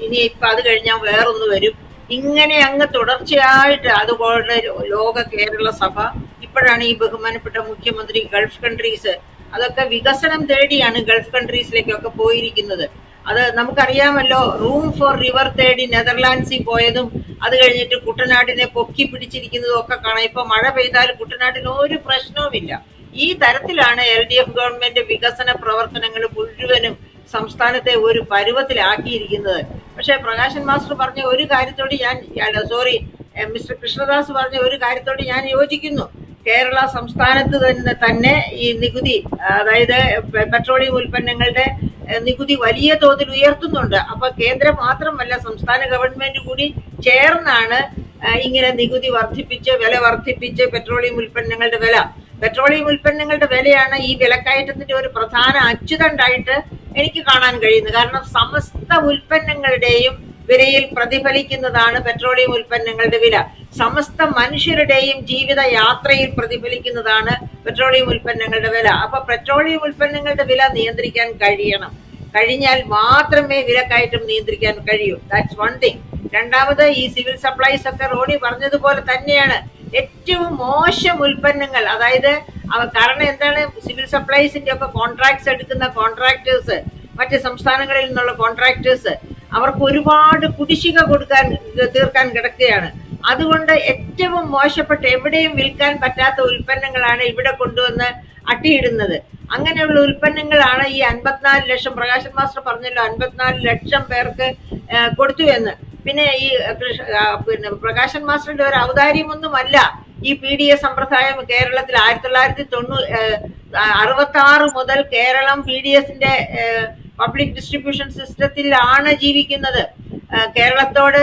ഇനിയിപ്പൊ അത് കഴിഞ്ഞാൽ വേറൊന്ന് വരും. ഇങ്ങനെ അങ്ങ് തുടർച്ചയായിട്ട്. അതുപോലെ ലോക കേരള സഭ, ഇപ്പോഴാണ് ഈ ബഹുമാനപ്പെട്ട മുഖ്യമന്ത്രി ഗൾഫ് കൺട്രീസ്, അതൊക്കെ വികസനം തേടിയാണ് ഗൾഫ് കൺട്രീസിലേക്കൊക്കെ പോയിരിക്കുന്നത്. അത് നമുക്കറിയാമല്ലോ. റൂം ഫോർ റിവർ തേടി നെതർലാൻഡ്സിൽ പോയതും അത് കഴിഞ്ഞിട്ട് കുട്ടനാടിനെ പൊക്കി പിടിച്ചിരിക്കുന്നതും ഒക്കെ കാണാം. ഇപ്പൊ മഴ പെയ്താൽ കുട്ടനാട്ടിന് ഒരു പ്രശ്നവുമില്ല. ഈ തരത്തിലാണ് LDF ഗവൺമെന്റ് വികസന പ്രവർത്തനങ്ങൾ മുഴുവനും സംസ്ഥാനത്തെ ഒരു പരുവത്തിലാക്കിയിരിക്കുന്നത്. പക്ഷെ പ്രകാശൻ മാസ്റ്റർ പറഞ്ഞ ഒരു കാര്യത്തോട് മിസ്റ്റർ കൃഷ്ണദാസ് പറഞ്ഞ ഒരു കാര്യത്തോട് ഞാൻ യോജിക്കുന്നു. കേരള സംസ്ഥാനത്ത് തന്നെ ഈ നികുതി, അതായത് പെട്രോളിയം ഉൽപ്പന്നങ്ങളുടെ നികുതി വലിയ തോതിൽ ഉയർത്തുന്നുണ്ട്. അപ്പൊ കേന്ദ്രം മാത്രമല്ല, സംസ്ഥാന ഗവൺമെന്റ് കൂടി ചേർന്നാണ് ഇങ്ങനെ നികുതി വർദ്ധിപ്പിച്ച്, വില വർദ്ധിപ്പിച്ച് പെട്രോളിയം ഉൽപ്പന്നങ്ങളുടെ വിലയാണ് ഈ വിലക്കയറ്റത്തിന്റെ ഒരു പ്രധാന അച്ചുതണ്ടായിട്ട് എനിക്ക് കാണാൻ കഴിയുന്നത്. കാരണം സമസ്ത ഉൽപ്പന്നങ്ങളുടെയും വിലയിൽ പ്രതിഫലിക്കുന്നതാണ് പെട്രോളിയം ഉൽപ്പന്നങ്ങളുടെ വില. സമസ്ത മനുഷ്യരുടെയും ജീവിത യാത്രയിൽ പ്രതിഫലിക്കുന്നതാണ് പെട്രോളിയം ഉൽപ്പന്നങ്ങളുടെ വില. അപ്പൊ പെട്രോളിയം ഉൽപ്പന്നങ്ങളുടെ വില നിയന്ത്രിക്കാൻ കഴിഞ്ഞാൽ മാത്രമേ വിലക്കയറ്റം നിയന്ത്രിക്കാൻ കഴിയൂ. That's one thing. രണ്ടാമത്, ഈ സിവിൽ സപ്ലൈസ് ഒക്കെ റോണി പറഞ്ഞതുപോലെ തന്നെയാണ് ഏറ്റവും മോശം ഉൽപ്പന്നങ്ങൾ, അതായത് കാരണം എന്താണ്, സിവിൽ സപ്ലൈസിന്റെ ഒക്കെ കോൺട്രാക്ട്സ് എടുക്കുന്ന കോൺട്രാക്ടേഴ്സ്, മറ്റ് സംസ്ഥാനങ്ങളിൽ നിന്നുള്ള കോൺട്രാക്ടേഴ്സ്, അവർക്ക് ഒരുപാട് കുടിശ്ശിക തീർക്കാൻ കിടക്കുകയാണ്. അതുകൊണ്ട് ഏറ്റവും മോശപ്പെട്ട, എവിടെയും വിൽക്കാൻ പറ്റാത്ത ഉൽപ്പന്നങ്ങളാണ് ഇവിടെ കൊണ്ടുവന്ന് അട്ടിയിടുന്നത്. അങ്ങനെയുള്ള ഉൽപ്പന്നങ്ങളാണ് ഈ 54 ലക്ഷം, പ്രകാശൻ മാസ്റ്റർ പറഞ്ഞല്ലോ 54 ലക്ഷം പേർക്ക് കൊടുത്തു എന്ന്. പിന്നെ ഈ പ്രകാശൻ മാസ്റ്ററിന്റെ ഒരു ഔദാര്യമൊന്നുമല്ല ഈ PDS സമ്പ്രദായം കേരളത്തിൽ 1966 മുതൽ കേരളം PDSന്റെ പബ്ലിക് ഡിസ്ട്രിബ്യൂഷൻ സിസ്റ്റത്തിലാണ് ജീവിക്കുന്നത്. കേരളത്തോട്,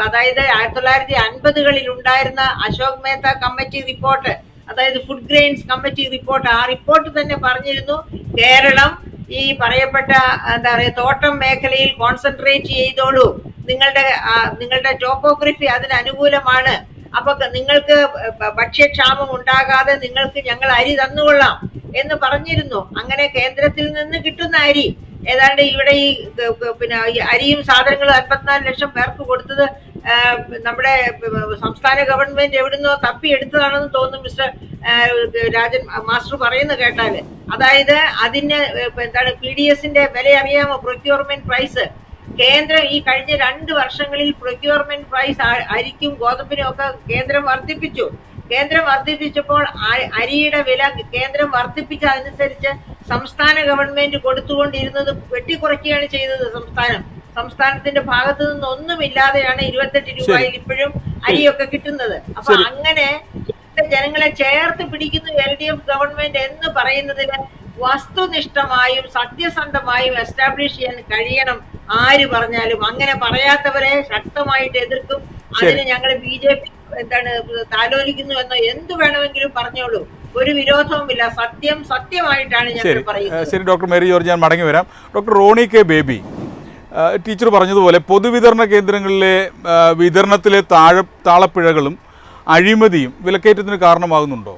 അതായത് 1950കളിൽ ഉണ്ടായിരുന്ന അശോക് മേത്ത കമ്മിറ്റി റിപ്പോർട്ട്, അതായത് ഫുഡ് ഗ്രെയിൻസ് കമ്മിറ്റി റിപ്പോർട്ട്, ആ റിപ്പോർട്ട് തന്നെ പറഞ്ഞിരുന്നു കേരളം ഈ പറയപ്പെട്ട എന്താ പറയുക തോട്ടം മേഖലയിൽ കോൺസെൻട്രേറ്റ് ചെയ്തോളൂ, നിങ്ങളുടെ ടോപ്പോഗ്രഫി അതിന് അനുകൂലമാണ്, അപ്പൊ നിങ്ങൾക്ക് ഭക്ഷ്യക്ഷാമം ഉണ്ടാകാതെ നിങ്ങൾക്ക് ഞങ്ങൾ അരി തന്നുകൊള്ളാം എന്ന് പറഞ്ഞിരുന്നു. അങ്ങനെ കേന്ദ്രത്തിൽ നിന്ന് കിട്ടുന്ന അരി ഏതാണ്ട് ഇവിടെ ഈ അരിയും സാധനങ്ങളും 54 ലക്ഷം പേർക്ക് കൊടുത്തത് നമ്മുടെ സംസ്ഥാന ഗവൺമെന്റ് എവിടുന്നോ തപ്പിയെടുത്തതാണെന്ന് തോന്നുന്നു മിസ്റ്റർ രാജൻ മാസ്റ്റർ പറയുന്നത് കേട്ടാല്. അതായത് അതിന് എന്താണ് PDSന്റെ വില അറിയാമോ? പ്രൊക്യൂർമെന്റ് പ്രൈസ് കേന്ദ്രം ഈ കഴിഞ്ഞ 2 വർഷങ്ങളിൽ പ്രൊക്യൂർമെന്റ് പ്രൈസ് അരിക്കും ഗോതമ്പിനും ഒക്കെ കേന്ദ്രം വർദ്ധിപ്പിച്ചപ്പോൾ അരിയുടെ വില കേന്ദ്രം വർദ്ധിപ്പിച്ചതനുസരിച്ച് സംസ്ഥാന ഗവൺമെന്റ് കൊടുത്തുകൊണ്ടിരുന്നത് വെട്ടിക്കുറയ്ക്കുകയാണ് ചെയ്തത്. സംസ്ഥാനത്തിന്റെ ഭാഗത്തു നിന്ന് ഒന്നുമില്ലാതെയാണ് 28 രൂപയിൽ ഇപ്പോഴും അരിയൊക്കെ കിട്ടുന്നത്. അപ്പൊ അങ്ങനെ ജനങ്ങളെ ചേർത്ത് പിടിക്കുന്നു LDF ഗവൺമെന്റ് എന്ന് പറയുന്നതിന് വസ്തുനിഷ്ഠമായും സത്യസന്ധമായും എസ്റ്റാബ്ലിഷ് ചെയ്യാൻ കഴിയണം. ആര് പറഞ്ഞാലും അങ്ങനെ പറയാത്തവരെ ശക്തമായിട്ട് എതിർക്കും. അതിന് ഞങ്ങൾ BJP താലോലിക്കുന്നു എന്നോ എന്ത് വേണമെങ്കിലും പറഞ്ഞോളൂ, ഒരു വിരോധവുമില്ല. സത്യമായിട്ടാണ് ഞങ്ങൾ പറയുന്നത്.
ശരി ഡോക്ടർ മേരി ജോർജ്, ഞാൻ മടങ്ങി വരാം. Doctor Roni K Baby, teacher പറഞ്ഞതുപോലെ പൊതുവിതരണ കേന്ദ്രങ്ങളിലെ വിതരണത്തിലെ താളപ്പിഴകളും അഴിമതിയും വിലക്കയറ്റത്തിന് കാരണമാകുന്നുണ്ടോ?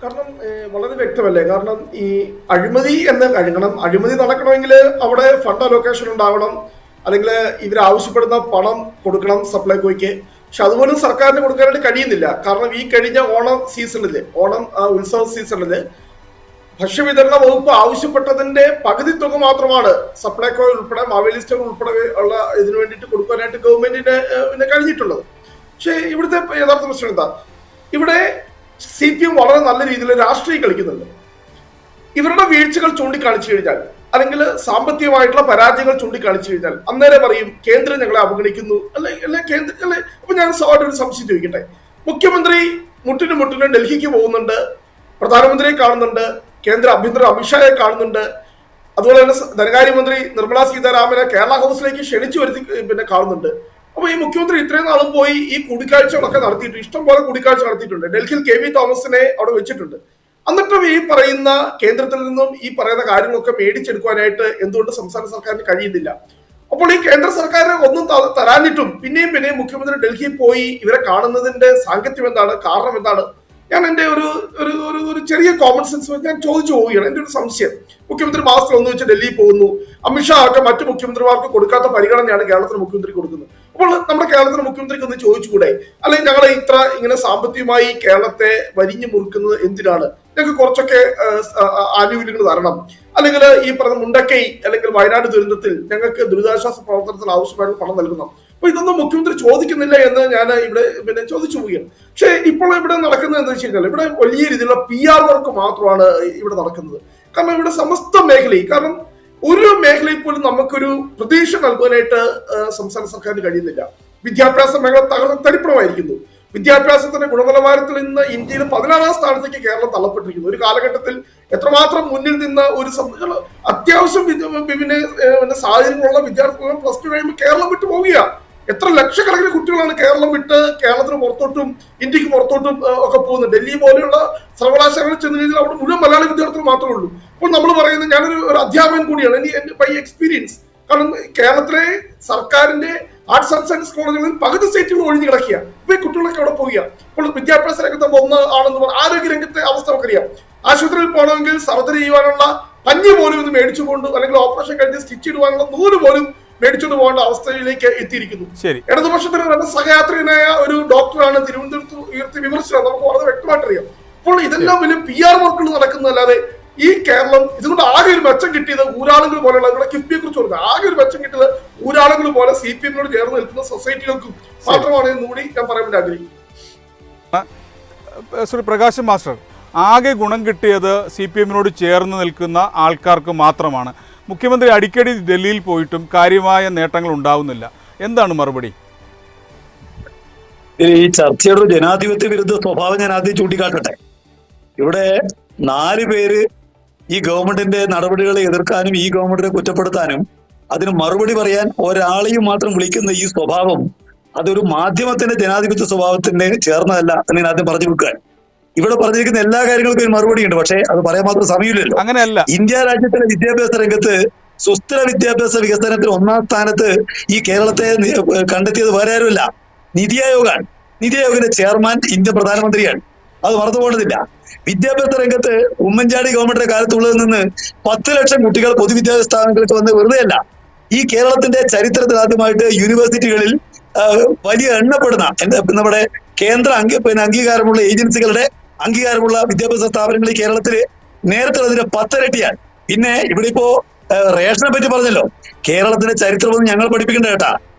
കാരണം വളരെ വ്യക്തമല്ലേ. കാരണം ഈ അഴിമതി എന്ന് കഴിയണം, അഴിമതി നടക്കണമെങ്കിൽ അവിടെ ഫണ്ട് അലോക്കേഷൻ ഉണ്ടാവണം, അല്ലെങ്കിൽ ഇവർ ആവശ്യപ്പെടുന്ന പണം കൊടുക്കണം സപ്ലൈകോയ്ക്ക്. പക്ഷെ അതുപോലും സർക്കാരിന് കൊടുക്കാനായിട്ട് കഴിയുന്നില്ല. കാരണം ഈ കഴിഞ്ഞ ഓണം ഉത്സവ സീസണില് ഭക്ഷ്യവിതരണ വകുപ്പ് ആവശ്യപ്പെട്ടതിന്റെ പകുതി തുക മാത്രമാണ് സപ്ലൈകോ ഉൾപ്പെടെ മാവേലി സ്റ്റോർ ഉൾപ്പെടെ ഉള്ള ഇതിനു വേണ്ടിയിട്ട് കൊടുക്കാനായിട്ട് ഗവൺമെന്റിന് കഴിഞ്ഞിട്ടുള്ളത്. പക്ഷെ ഇവിടുത്തെ യഥാർത്ഥ പ്രശ്നം എന്താ, ഇവിടെ CPM വളരെ നല്ല രീതിയിൽ രാഷ്ട്രീയം കളിക്കുന്നുണ്ട്. ഇവരുടെ വീഴ്ചകൾ ചൂണ്ടിക്കാണിച്ചു കഴിഞ്ഞാൽ, അല്ലെങ്കിൽ സാമ്പത്തികമായിട്ടുള്ള പരാജയങ്ങൾ ചൂണ്ടിക്കാണിച്ചു കഴിഞ്ഞാൽ അന്നേരം പറയും കേന്ദ്രം ഞങ്ങളെ അവഗണിക്കുന്നു അല്ലെ കേന്ദ്രം. അപ്പൊ ഞാൻ ഒരു സംശയം ചോദിക്കട്ടെ, മുഖ്യമന്ത്രി മുട്ടിന് ഡൽഹിക്ക് പോകുന്നുണ്ട്, പ്രധാനമന്ത്രിയെ കാണുന്നുണ്ട്, കേന്ദ്ര ആഭ്യന്തര അമിത്ഷായെ കാണുന്നുണ്ട്, അതുപോലെ തന്നെ ധനകാര്യമന്ത്രി നിർമ്മലാ സീതാരാമനെ കേരള ഹൗസിലേക്ക് ക്ഷണിച്ചു വരുത്തി കാണുന്നുണ്ട്. അപ്പൊ ഈ മുഖ്യമന്ത്രി ഇത്രയും നാളും പോയി ഈ കൂടിക്കാഴ്ചകളൊക്കെ നടത്തിയിട്ടുണ്ട്, ഇഷ്ടംപോലെ കൂടിക്കാഴ്ച നടത്തിയിട്ടുണ്ട്. ഡൽഹിയിൽ KV തോമസിനെ അവിടെ വെച്ചിട്ടുണ്ട്. എന്നിട്ടും ഈ പറയുന്ന കേന്ദ്രത്തിൽ നിന്നും ഈ പറയുന്ന കാര്യങ്ങളൊക്കെ മേടിച്ചെടുക്കാനായിട്ട് എന്തുകൊണ്ട് സംസ്ഥാന സർക്കാരിന് കഴിയുന്നില്ല? അപ്പോൾ ഈ കേന്ദ്ര സർക്കാർ ഒന്നും തരാഞ്ഞിട്ടും പിന്നെയും മുഖ്യമന്ത്രി ഡൽഹിയിൽ പോയി ഇവരെ കാണുന്നതിന്റെ സാങ്കത്യം എന്താണ്, കാരണം എന്താണ്? ഞാൻ എന്റെ ഒരു ചെറിയ കോമൺ സെൻസ് ഞാൻ ചോദിച്ചു പോവുകയാണ്. എന്റെ ഒരു സംശയം, മുഖ്യമന്ത്രി മാസത്തിൽ ഒന്ന് വെച്ച് ഡൽഹിയിൽ പോകുന്നു, അമിത്ഷാ ഒക്കെ മറ്റു മുഖ്യമന്ത്രിമാർക്ക് കൊടുക്കാത്ത പരിഗണനയാണ് കേരളത്തിന് മുഖ്യമന്ത്രി കൊടുക്കുന്നത്. അപ്പോൾ നമ്മുടെ കേരളത്തിലെ മുഖ്യമന്ത്രിക്ക് ഒന്ന് ചോദിച്ചുകൂടെ, അല്ലെങ്കിൽ ഞങ്ങളെ ഇങ്ങനെ സാമ്പത്തികമായി കേരളത്തെ വരിഞ്ഞു മുറുക്കുന്നത് എന്തിനാണ്? ഞങ്ങൾക്ക് കുറച്ചൊക്കെ ആനുകൂല്യങ്ങൾ തരണം, അല്ലെങ്കിൽ ഈ പറഞ്ഞ മുണ്ടക്കൈ അല്ലെങ്കിൽ വയനാട് ദുരന്തത്തിൽ ഞങ്ങൾക്ക് ദുരിതാശ്വാസ പ്രവർത്തനത്തിന് ആവശ്യമായിട്ടുള്ള പണം നൽകണം. അപ്പൊ ഇതൊന്നും മുഖ്യമന്ത്രി ചോദിക്കുന്നില്ല എന്ന് ഞാൻ ഇവിടെ ചോദിച്ചു പോവുകയാണ്. പക്ഷെ ഇപ്പോൾ ഇവിടെ നടക്കുന്നത് എന്താ വെച്ച് കഴിഞ്ഞാൽ, ഇവിടെ വലിയ രീതിയിലുള്ള PR വർക്ക് മാത്രമാണ് ഇവിടെ നടക്കുന്നത്. കാരണം ഇവിടെ സമസ്ത മേഖലയും, കാരണം ഒരു മേഖലയിൽ പോലും നമുക്കൊരു പ്രതീക്ഷ നൽകുവാനായിട്ട് സംസ്ഥാന സർക്കാരിന് കഴിയുന്നില്ല. വിദ്യാഭ്യാസ മേഖല തരിപ്പണമായിരിക്കുന്നു. വിദ്യാഭ്യാസത്തിന്റെ ഗുണനിലവാരത്തിൽ നിന്ന് ഇന്ത്യയിൽ 16ാം സ്ഥാനത്തേക്ക് കേരളം തള്ളപ്പെട്ടിരിക്കുന്നു. ഒരു കാലഘട്ടത്തിൽ എത്രമാത്രം മുന്നിൽ നിന്ന ഒരു അത്യാവശ്യം പിന്നെ സാഹചര്യങ്ങളുള്ള വിദ്യാർത്ഥികൾ പ്ലസ് ടു കഴിയുമ്പോൾ കേരളം വിട്ടു പോവുകയാണ്. എത്ര ലക്ഷക്കണക്കിന് കുട്ടികളാണ് കേരളം വിട്ട് കേരളത്തിന് പുറത്തോട്ടും ഇന്ത്യക്ക് പുറത്തോട്ടും ഒക്കെ പോകുന്നത്. ഡൽഹി പോലെയുള്ള സർവകലാശാലകളിൽ ചെന്ന് കഴിഞ്ഞാൽ അവിടെ മുഴുവൻ മലയാളി വിദ്യാർത്ഥികൾ മാത്രമേ ഉള്ളൂ. അപ്പോൾ നമ്മൾ പറയുന്നത്, ഞാനൊരു അധ്യാപകൻ കൂടിയാണ്, ബൈ എക്സ്പീരിയൻസ്. കാരണം കേരളത്തിലെ സർക്കാരിന്റെ ആർട്സ് ആൻഡ് സയൻസ് കോളേജുകളിൽ പകുതി സീറ്റുകൾ ഒഴിഞ്ഞു കിടക്കുക. ഇപ്പൊ ഈ കുട്ടികളൊക്കെ അവിടെ പോവുക. അപ്പോൾ വിദ്യാഭ്യാസ രംഗത്ത് ഒന്ന് ആണെന്ന് പറഞ്ഞാൽ ആരോഗ്യ രംഗത്തെ അവസ്ഥ നമുക്കറിയാം. ആശുപത്രിയിൽ പോകണമെങ്കിൽ സർജറി ചെയ്യാനുള്ള പഞ്ഞി പോലും ഇന്ന് മേടിച്ചുകൊണ്ട്, അല്ലെങ്കിൽ ഓപ്പറേഷൻ കഴിഞ്ഞ് സ്റ്റിച്ച് ഇടുവാനുള്ള നൂല് പോലും മേടിച്ചുകൊണ്ട് പോകേണ്ട അവസ്ഥയിലേക്ക് എത്തിയിരിക്കുന്നു. ഇടതുപക്ഷത്തിന് നല്ല സഹയാത്രികനായ ഒരു ഡോക്ടറാണ് തിരുവനന്തപുരത്ത് ഉയർത്തി വിമർശനം നമുക്ക് വളരെ വ്യക്തമായിട്ടറിയാം. അപ്പോൾ ഇതെല്ലാം വലിയ PR വർക്കുകൾ നടക്കുന്നതല്ലാതെ ഈ കേരളം ഇതുകൊണ്ട് ആകെ ഒരു മെച്ചം കിട്ടിയത് ഊരാളുകൾ പോലെയുള്ള, ഇവിടെ കിഫ്ബിയെ കുറിച്ച് പറഞ്ഞത്, ആകെ ഒരു മെച്ചം കിട്ടിയത് ഊരാളുകൾ പോലെ CPM-നോട് ചേർന്ന് നിൽക്കുന്ന സൊസൈറ്റികൾക്കും മാത്രമാണ് എന്നുകൂടി ഞാൻ പറയാൻ വേണ്ടി ആഗ്രഹിക്കുന്നു.
ശ്രീ പ്രകാശൻ മാസ്റ്റർ, ആകെ ഗുണം കിട്ടിയത് CPM-നോട് ചേർന്ന് നിൽക്കുന്ന ആൾക്കാർക്ക് മാത്രമാണ്. മുഖ്യമന്ത്രി അടിക്കടി ഡൽഹിയിൽ പോയിട്ടും കാര്യമായ നേട്ടങ്ങൾ ഉണ്ടാവുന്നില്ല. എന്താണ് മറുപടി?
ഈ ചർച്ചയുടെ ഒരു ജനാധിപത്യ വിരുദ്ധ സ്വഭാവം ഞാൻ ആദ്യം ചൂണ്ടിക്കാട്ടട്ടെ. ഇവിടെ 4 പേര് ഈ ഗവൺമെന്റിന്റെ നടപടികളെ എതിർക്കാനും ഈ ഗവൺമെന്റിനെ കുറ്റപ്പെടുത്താനും അതിന് മറുപടി പറയാൻ ഒരാളെയും മാത്രം വിളിക്കുന്ന ഈ സ്വഭാവം അതൊരു മാധ്യമത്തിന്റെ ജനാധിപത്യ സ്വഭാവത്തിന്റെ ചേർന്നതല്ല എന്ന് ഞാൻ ആദ്യം പറഞ്ഞു വെക്കാൻ. ഇവിടെ പറഞ്ഞിരിക്കുന്ന എല്ലാ കാര്യങ്ങൾക്കും ഒരു മറുപടി ഉണ്ട്, പക്ഷേ അത് പറയാൻ മാത്രം സമയമില്ലല്ലോ.
അങ്ങനെയല്ല,
ഇന്ത്യ രാജ്യത്തിലെ വിദ്യാഭ്യാസ രംഗത്ത് സുസ്ഥിര വിദ്യാഭ്യാസ വികസനത്തിൽ 1ാം സ്ഥാനത്ത് ഈ കേരളത്തെ കണ്ടെത്തിയത് വേറെ ആരുമല്ല, നിതി ആയോഗാണ്. നിതി ആയോഗിന്റെ ചെയർമാൻ ഇന്ത്യൻ പ്രധാനമന്ത്രിയാണ്. അത് മറന്നു പോകേണ്ടതില്ല. വിദ്യാഭ്യാസ രംഗത്ത് ഉമ്മൻചാണ്ടി ഗവൺമെന്റിന്റെ കാലത്തുള്ളതിൽ നിന്ന് 10 ലക്ഷം കുട്ടികൾ പൊതുവിദ്യാഭ്യാസ സ്ഥാപനങ്ങൾക്ക് വന്ന് വെറുതെയല്ല. ഈ കേരളത്തിന്റെ ചരിത്രത്തിൽ ആദ്യമായിട്ട് യൂണിവേഴ്സിറ്റികളിൽ വലിയ എണ്ണപ്പെടുന്ന നമ്മുടെ കേന്ദ്ര അംഗീകാരമുള്ള ഏജൻസികളുടെ അംഗീകാരമുള്ള വിദ്യാഭ്യാസ സ്ഥാപനങ്ങൾ ഈ കേരളത്തിൽ നേരത്തെ അതിന്റെ 10 ഇരട്ടിയാണ്. പിന്നെ ഇവിടെ ഇപ്പോ റേഷനെ പറ്റി പറഞ്ഞല്ലോ. കേരളത്തിന്റെ ചരിത്രമൊന്നും ഞങ്ങൾ പഠിപ്പിക്കേണ്ട കേട്ടാ.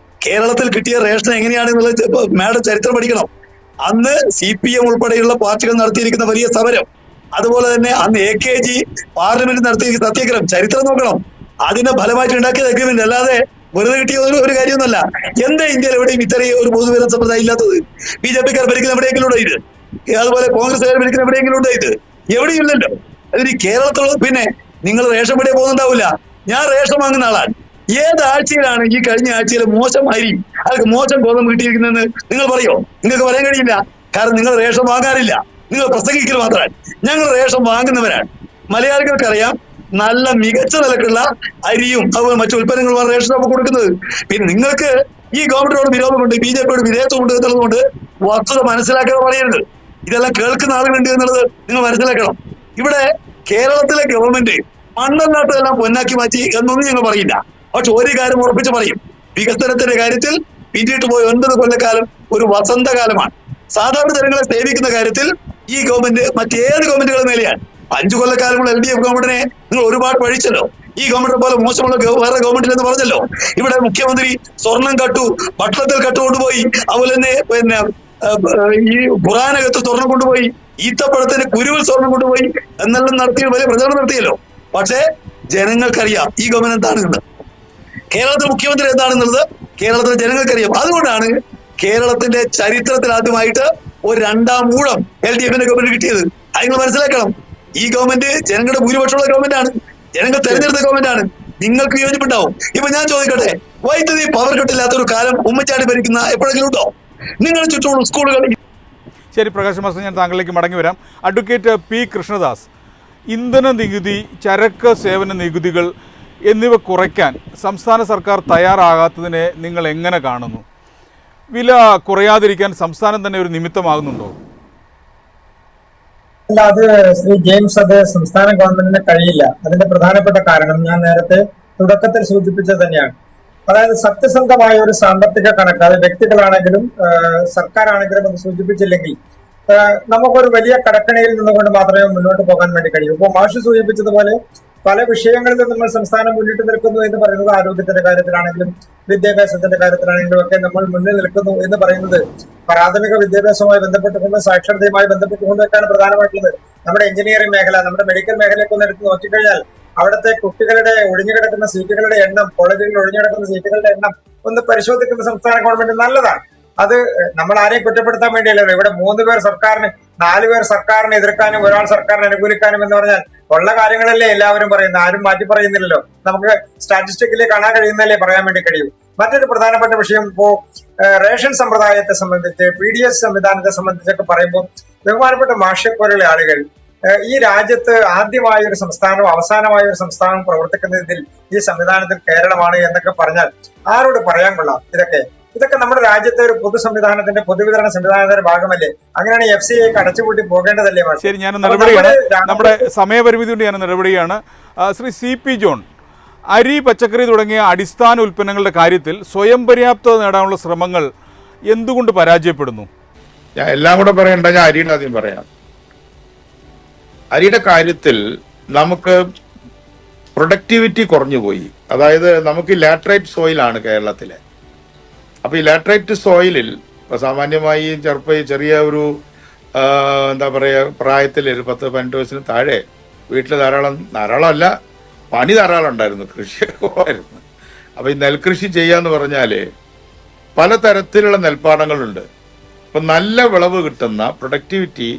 കേരളത്തിൽ കിട്ടിയ റേഷൻ എങ്ങനെയാണെന്നുള്ളത് മാഡം ചരിത്രം പഠിക്കണം. അന്ന് CPM ഉൾപ്പെടെയുള്ള പാർട്ടികൾ നടത്തിയിരിക്കുന്ന വലിയ സമരം, അതുപോലെ തന്നെ അന്ന് AKG പാർലമെന്റിൽ നടത്തിയിരിക്കുന്ന സത്യാഗ്രഹം ചരിത്രം നോക്കണം. അതിന്റെ ഫലമായിട്ട് ഉണ്ടാക്കിയത് അഗ്രിമെന്റ് അല്ലാതെ വെറുതെ കിട്ടിയ ഒരു കാര്യമൊന്നുമല്ല. എന്താ ഇന്ത്യയിൽ എവിടെയും ഇത്രയും ഒരു പൊതുവിതരണ സമ്പ്രദായം ഇല്ലാത്തത്? BJP-ക്കാർ ഭരിക്കുന്ന എവിടെയെങ്കിലും ഉണ്ടോ ഇത്? അതുപോലെ കോൺഗ്രസ്സുകാർ ഭരിക്കുന്ന എവിടെയെങ്കിലും ഉണ്ടോ ഇത്? എവിടെയും ഇല്ലല്ലോ. അതിന് കേരളത്തിലുള്ളത്. പിന്നെ നിങ്ങൾ റേഷൻ പടിയെ പോകുന്നുണ്ടാവില്ല. ഞാൻ റേഷൻ വാങ്ങുന്ന ആളാണ്. ഏത് ആഴ്ചയിലാണ് ഈ കഴിഞ്ഞ ആഴ്ചയിൽ മോശം അരി, അതൊക്കെ മോശം ഗോതമ്പ് കിട്ടിയിരിക്കുന്നതെന്ന് നിങ്ങൾ പറയോ? നിങ്ങൾക്ക് പറയാൻ കഴിയില്ല. കാരണം നിങ്ങൾ റേഷൻ വാങ്ങാറില്ല, നിങ്ങൾ പ്രസംഗിക്കൽ മാത്രമാണ്. ഞങ്ങൾ റേഷൻ വാങ്ങുന്നവരാണ്. മലയാളികൾക്കറിയാം നല്ല മികച്ച നിലക്കുള്ള അരിയും അതുപോലെ മറ്റു ഉൽപ്പന്നങ്ങളുമാണ് റേഷൻ ഷോപ്പ് കൊടുക്കുന്നത്. പിന്നെ നിങ്ങൾക്ക് ഈ ഗവൺമെന്റിനോട് വിരോധമുണ്ട്, BJP-യോട് വിധേയത്വമുണ്ട് എന്നുള്ളതുകൊണ്ട് വസ്തുത മനസ്സിലാക്കാൻ പറയരുത്. ഇതെല്ലാം കേൾക്കുന്ന ആളുകളുണ്ട് എന്നുള്ളത് നിങ്ങൾ മനസ്സിലാക്കണം. ഇവിടെ കേരളത്തിലെ ഗവൺമെന്റ് മണ്ണല്ലാത്തതെല്ലാം പൊന്നാക്കി മാറ്റി എന്നൊന്നും ഞങ്ങൾ പറയില്ല. പക്ഷെ ഒരു കാര്യം ഉറപ്പിച്ച് പറയും, വികസനത്തിന്റെ കാര്യത്തിൽ പിന്നിട്ട് പോയ 9 കൊല്ലക്കാലം ഒരു വസന്തകാലമാണ്. സാധാരണ ജനങ്ങളെ സേവിക്കുന്ന കാര്യത്തിൽ ഈ ഗവൺമെന്റ് മറ്റേത് ഗവൺമെന്റുകൾ മേലെയാണ്. 5 കൊല്ലക്കാലമുള്ള LDF ഗവൺമെന്റിനെ നിങ്ങൾ ഒരുപാട് പഴിച്ചല്ലോ. ഈ ഗവൺമെന്റിനെ പോലെ മോശമുള്ള വേറെ ഗവൺമെന്റിൽ എന്ന് പറഞ്ഞല്ലോ. ഇവിടെ മുഖ്യമന്ത്രി സ്വർണം കട്ടു, പട്ടണത്തിൽ കട്ടുകൊണ്ടുപോയി, അതുപോലെ തന്നെ പിന്നെ ഈ ഖുറാനകത്ത് സ്വർണം കൊണ്ടുപോയി, ഈത്തപ്പഴത്തിന് കുരുവിൽ സ്വർണം കൊണ്ടുപോയി എന്നെല്ലാം നടത്തിയ വലിയ പ്രചരണം നടത്തിയല്ലോ. പക്ഷേ ജനങ്ങൾക്കറിയാം ഈ ഗവൺമെന്റ് എന്താണെന്നുള്ളത്. കേരളത്തിലെ മുഖ്യമന്ത്രി എന്താണെന്നുള്ളത് കേരളത്തിലെ ജനങ്ങൾക്കറിയാം. അതുകൊണ്ടാണ് കേരളത്തിന്റെ ചരിത്രത്തിൽ ആദ്യമായിട്ട് ഒരു 2ാം ഊഴം LDF-ന്റെ ഗവൺമെന്റ് കിട്ടിയത്. അത് നിങ്ങൾ മനസ്സിലാക്കണം. ഈ ഗവൺമെന്റ് ജനങ്ങളുടെ ഭൂരിപക്ഷമുള്ള ഗവൺമെന്റാണ്, ജനങ്ങൾ തെരഞ്ഞെടുത്ത ഗവൺമെന്റാണ്. നിങ്ങൾക്ക് യോജിപ്പുണ്ടാവും. ഇപ്പൊ ഞാൻ ചോദിക്കട്ടെ, വൈദ്യുതി പവർ കട്ടില്ലാത്തൊരു കാലം ഉമ്മൻചാണ്ടി ഭരിക്കുന്ന എപ്പോഴെങ്കിലും ഉണ്ടോ? നിങ്ങളുടെ ചുറ്റുമുള്ള സ്കൂളുകൾ.
ശരി പ്രകാശ് മാസ്റ്റർ, ഞാൻ താങ്കളിലേക്ക് മടങ്ങി വരാം. Advocate P. കൃഷ്ണദാസ്, ഇന്ധന നികുതി, ചരക്ക് സേവന നികുതികൾ എന്നിവ കുറയ്ക്കാൻ സംസ്ഥാന സർക്കാർ തയ്യാറാകാത്തതിനെ നിങ്ങൾ എങ്ങനെ കാണുന്നു? വില കുറയാതിരിക്കാൻ സംസ്ഥാനം തന്നെ ഒരു നിമിത്തമാകുന്നുണ്ടോ?
അല്ല, അത് ശ്രീ ജെയിംസ്, അത് സംസ്ഥാന ഗവൺമെന്റിന് കഴിയില്ല. അതിന്റെ പ്രധാനപ്പെട്ട കാരണം ഞാൻ നേരത്തെ തുടക്കത്തിൽ സൂചിപ്പിച്ചത് തന്നെയാണ്. അതായത് സത്യസന്ധമായ ഒരു സാമ്പത്തിക കണക്ക്, അത് വ്യക്തികളാണെങ്കിലും സർക്കാരാണെങ്കിലും അത് സൂചിപ്പിച്ചില്ലെങ്കിൽ നമുക്കൊരു വലിയ കടക്കണിയിൽ നിന്നുകൊണ്ട് മാത്രമേ മുന്നോട്ട് പോകാൻ വേണ്ടി കഴിയൂ. ഇപ്പോൾ മാഷ് സൂചിപ്പിച്ചതുപോലെ പല വിഷയങ്ങളിലും നമ്മൾ സംസ്ഥാനം മുന്നിട്ട് നിൽക്കുന്നു എന്ന് പറയുന്നത് ആരോഗ്യത്തിന്റെ കാര്യത്തിലാണെങ്കിലും വിദ്യാഭ്യാസത്തിന്റെ കാര്യത്തിലാണെങ്കിലും ഒക്കെ നമ്മൾ മുന്നിൽ നിൽക്കുന്നു എന്ന് പറയുന്നത് പ്രാഥമിക വിദ്യാഭ്യാസവുമായി ബന്ധപ്പെട്ടുകൊണ്ട് സാക്ഷരതയുമായി ബന്ധപ്പെട്ടുകൊണ്ടൊക്കെയാണ് പ്രധാനമായിട്ടുള്ളത്. നമ്മുടെ എഞ്ചിനീയറിംഗ് മേഖല, നമ്മുടെ മെഡിക്കൽ മേഖലയൊക്കെ ഒന്ന് എടുത്ത് നോക്കിക്കഴിഞ്ഞാൽ അവിടുത്തെ കുട്ടികളുടെ ഒഴിഞ്ഞുകിടക്കുന്ന സീറ്റുകളുടെ എണ്ണം, കോളേജുകളിൽ ഒഴിഞ്ഞുകിടക്കുന്ന സീറ്റുകളുടെ എണ്ണം ഒന്ന് പരിശോധിക്കുന്ന സംസ്ഥാന ഗവൺമെന്റ് നല്ലതാണ്. അത് നമ്മൾ ആരെയും കുറ്റപ്പെടുത്താൻ വേണ്ടിയല്ലല്ലോ. ഇവിടെ 3 പേർ സർക്കാരിന് 4 പേർ സർക്കാരിനെ എതിർക്കാനും ഒരാൾ സർക്കാരിനെ അനുകൂലിക്കാനും എന്ന് പറഞ്ഞാൽ ഉള്ള കാര്യങ്ങളല്ലേ എല്ലാവരും പറയുന്നത്, ആരും മാറ്റി പറയുന്നില്ലല്ലോ. നമുക്ക് സ്റ്റാറ്റിസ്റ്റിക്കലി കാണാൻ കഴിയുന്നല്ലേ പറയാൻ വേണ്ടി കഴിയും. മറ്റൊരു പ്രധാനപ്പെട്ട വിഷയം ഇപ്പോ റേഷൻ സമ്പ്രദായത്തെ സംബന്ധിച്ച്, PDS സംവിധാനത്തെ സംബന്ധിച്ചൊക്കെ പറയുമ്പോൾ ബഹുമാനപ്പെട്ട മാഷെ പോലുള്ള ആളുകൾ ഈ രാജ്യത്ത് ആദ്യമായ ഒരു സംസ്ഥാനവും അവസാനമായ ഒരു സംസ്ഥാനവും പ്രവർത്തിക്കുന്നതിൽ ഈ സംവിധാനത്തിൽ കേരളമാണ് എന്നൊക്കെ പറഞ്ഞാൽ ആരോട് പറയാൻ കൊള്ളാം? ഇതൊക്കെ നമ്മുടെ രാജ്യത്തെ ഒരു പൊതു സംവിധാനത്തിന്റെ പൊതുവിതരണ സംവിധാനത്തിന്റെ ഭാഗമല്ലേ? അങ്ങനെയാണ് FCI അടച്ചുപൂട്ടി പോകേണ്ടതല്ലേ?
ശരി, ഞാൻ നടപടിയാണ്, നമ്മുടെ സമയപരിമിതി കൊണ്ട് ഞാൻ നടപടിയാണ്. ശ്രീ CP ജോൺ, അരി, പച്ചക്കറി തുടങ്ങിയ അടിസ്ഥാന ഉൽപ്പന്നങ്ങളുടെ കാര്യത്തിൽ സ്വയം പര്യാപ്തത നേടാനുള്ള ശ്രമങ്ങൾ എന്തുകൊണ്ട് പരാജയപ്പെടുന്നു?
ഞാൻ എല്ലാം കൂടെ പറയണ്ട, ഞാൻ അരിയുടെ ആദ്യം പറയാം. അരിയുടെ കാര്യത്തിൽ നമുക്ക് പ്രൊഡക്ടിവിറ്റി കുറഞ്ഞുപോയി. അതായത് നമുക്ക് ലാറ്ററൈറ്റ് സോയിലാണ് കേരളത്തിലെ. അപ്പൊ ഈ ലാറ്ററൈറ്റ് സോയിലിൽ സാമാന്യമായി ചെറിയ ഒരു എന്താ പറയുക, പ്രായത്തിൽ ഒരു 10-12 വയസ്സിന് താഴെ വീട്ടിൽ ധാരാളം അല്ല, പണി ധാരാളം ഉണ്ടായിരുന്നു, കൃഷി കുറവായിരുന്നു. അപ്പൊ ഈ നെൽകൃഷി ചെയ്യാന്ന് പറഞ്ഞാല് പലതരത്തിലുള്ള നെൽപ്പാടങ്ങളുണ്ട്. ഇപ്പൊ നല്ല വിളവ് കിട്ടുന്ന പ്രൊഡക്ടിവിറ്റി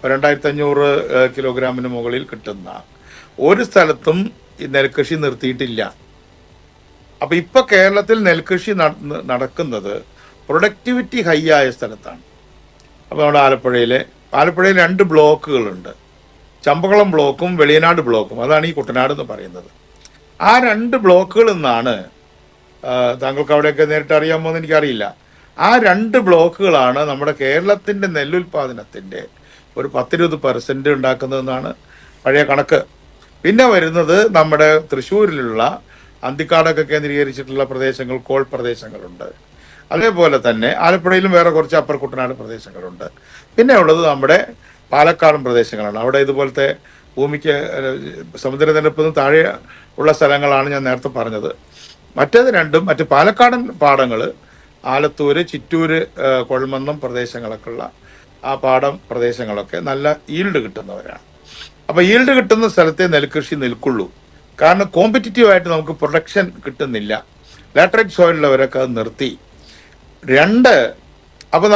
2500 കിലോഗ്രാമിന് മുകളിൽ കിട്ടുന്ന ഒരു സ്ഥലത്തും ഈ നെൽകൃഷി നിർത്തിയിട്ടില്ല. അപ്പൊ ഇപ്പൊ കേരളത്തിൽ നെൽകൃഷി നടക്കുന്നത് പ്രൊഡക്ടിവിറ്റി ഹൈ ആയ സ്ഥലത്താണ്. അപ്പൊ നമ്മുടെ ആലപ്പുഴയിൽ 2 ബ്ലോക്കുകളുണ്ട്, ചമ്പക്കുളം ബ്ലോക്കും വെളിയനാട് ബ്ലോക്കും. അതാണ് ഈ കുട്ടനാട് എന്ന് പറയുന്നത്. ആ 2 ബ്ലോക്കുകളിൽ നിന്നാണ്, താങ്കൾക്ക് അവിടെയൊക്കെ നേരിട്ട് അറിയാമോ എന്ന് എനിക്കറിയില്ല, ആ 2 ബ്ലോക്കുകളാണ് നമ്മുടെ കേരളത്തിന്റെ നെല്ലുൽപാദനത്തിന്റെ ഒരു 10-20% ഉണ്ടാക്കുന്നതെന്നാണ് പഴയ കണക്ക്. പിന്നെ വരുന്നത് നമ്മുടെ തൃശ്ശൂരിലുള്ള അന്തിക്കാടൊക്കെ കേന്ദ്രീകരിച്ചിട്ടുള്ള പ്രദേശങ്ങൾ, കോൾ പ്രദേശങ്ങളുണ്ട്. അതേപോലെ തന്നെ ആലപ്പുഴയിലും വേറെ കുറച്ച് അപ്പർ കുട്ടനാട് പ്രദേശങ്ങളുണ്ട്. പിന്നെ ഉള്ളത് നമ്മുടെ പാലക്കാടൻ പ്രദേശങ്ങളാണ്. അവിടെ ഇതുപോലത്തെ ഭൂമിക്ക് സമുദ്രനിരപ്പിന് താഴെ ഉള്ള സ്ഥലങ്ങളാണ് ഞാൻ നേരത്തെ പറഞ്ഞത്. മറ്റേത് രണ്ടും, മറ്റ് പാലക്കാടൻ പാടങ്ങൾ ആലത്തൂര്, ചിറ്റൂര്, കൊഴമന്നം പ്രദേശങ്ങളൊക്കെ ഉള്ള ആ പാടം പ്രദേശങ്ങളൊക്കെ നല്ല ഈൽഡ് കിട്ടുന്നവരാണ്. അപ്പൊ ഈൽഡ് കിട്ടുന്ന സ്ഥലത്തെ നെൽകൃഷി നിൽക്കുള്ളൂ. കാരണം കോമ്പറ്റിറ്റീവായിട്ട് നമുക്ക് പ്രൊഡക്ഷൻ കിട്ടുന്നില്ല. ലാറ്ററൈറ്റ് സോയിലുള്ളവരൊക്കെ അത് നിർത്തി. 2, അപ്പൊ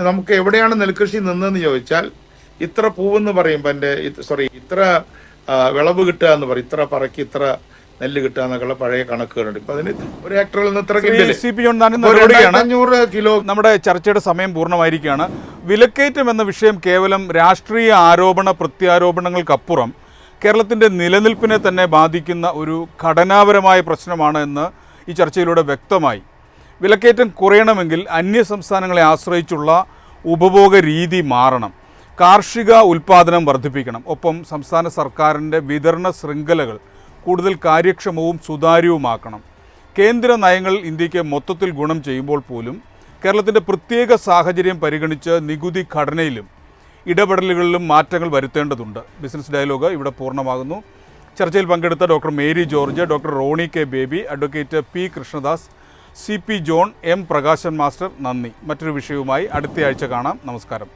നമുക്ക് എവിടെയാണ് നെൽകൃഷി നിന്നതെന്ന് ചോദിച്ചാൽ, ഇത്ര പൂവെന്ന് പറയുമ്പോൾ ഇത്ര വിളവ് കിട്ടുക എന്ന് പറയും, ഇത്ര പറക്കി ഇത്ര നെല്ല് കിട്ടുക എന്നൊക്കെയുള്ള പഴയ കണക്കുകളുണ്ട്. ഇപ്പൊ അതിന് ഒരു ഹെക്ടറിൽ നിന്ന് ഇത്ര കിലോ.
നമ്മുടെ ചർച്ചയുടെ സമയം പൂർണ്ണമായിരിക്കുകയാണ്. വിലക്കയറ്റം എന്ന വിഷയം കേവലം രാഷ്ട്രീയ ആരോപണ പ്രത്യാരോപണങ്ങൾക്കപ്പുറം കേരളത്തിൻ്റെ നിലനിൽപ്പിനെ തന്നെ ബാധിക്കുന്ന ഒരു ഘടനാപരമായ പ്രശ്നമാണ് എന്ന് ഈ ചർച്ചയിലൂടെ വ്യക്തമായി. വിലക്കയറ്റം കുറയണമെങ്കിൽ അന്യ സംസ്ഥാനങ്ങളെ ആശ്രയിച്ചുള്ള ഉപഭോഗ രീതി മാറണം, കാർഷിക ഉൽപ്പാദനം വർദ്ധിപ്പിക്കണം, ഒപ്പം സംസ്ഥാന സർക്കാരിൻ്റെ വിതരണ ശൃംഖലകൾ കൂടുതൽ കാര്യക്ഷമവും സുതാര്യവുമാക്കണം. കേന്ദ്ര നയങ്ങൾ ഇന്ത്യക്ക് മൊത്തത്തിൽ ഗുണം ചെയ്യുമ്പോൾ പോലും കേരളത്തിൻ്റെ പ്രത്യേക സാഹചര്യം പരിഗണിച്ച് നികുതി ഘടനയിലും ഇടപെടലുകളിലും മാറ്റങ്ങൾ വരുത്തേണ്ടതുണ്ട്. ബിസിനസ് ഡയലോഗ് ഇവിടെ പൂർണ്ണമാകുന്നു. ചർച്ചയിൽ പങ്കെടുത്ത doctor Mary George, doctor Roni K Baby, advocate P Krishnadas, CP John, M Prakashan master, നന്ദി. മറ്റൊരു വിഷയവുമായി അടുത്തയാഴ്ച കാണാം. നമസ്കാരം.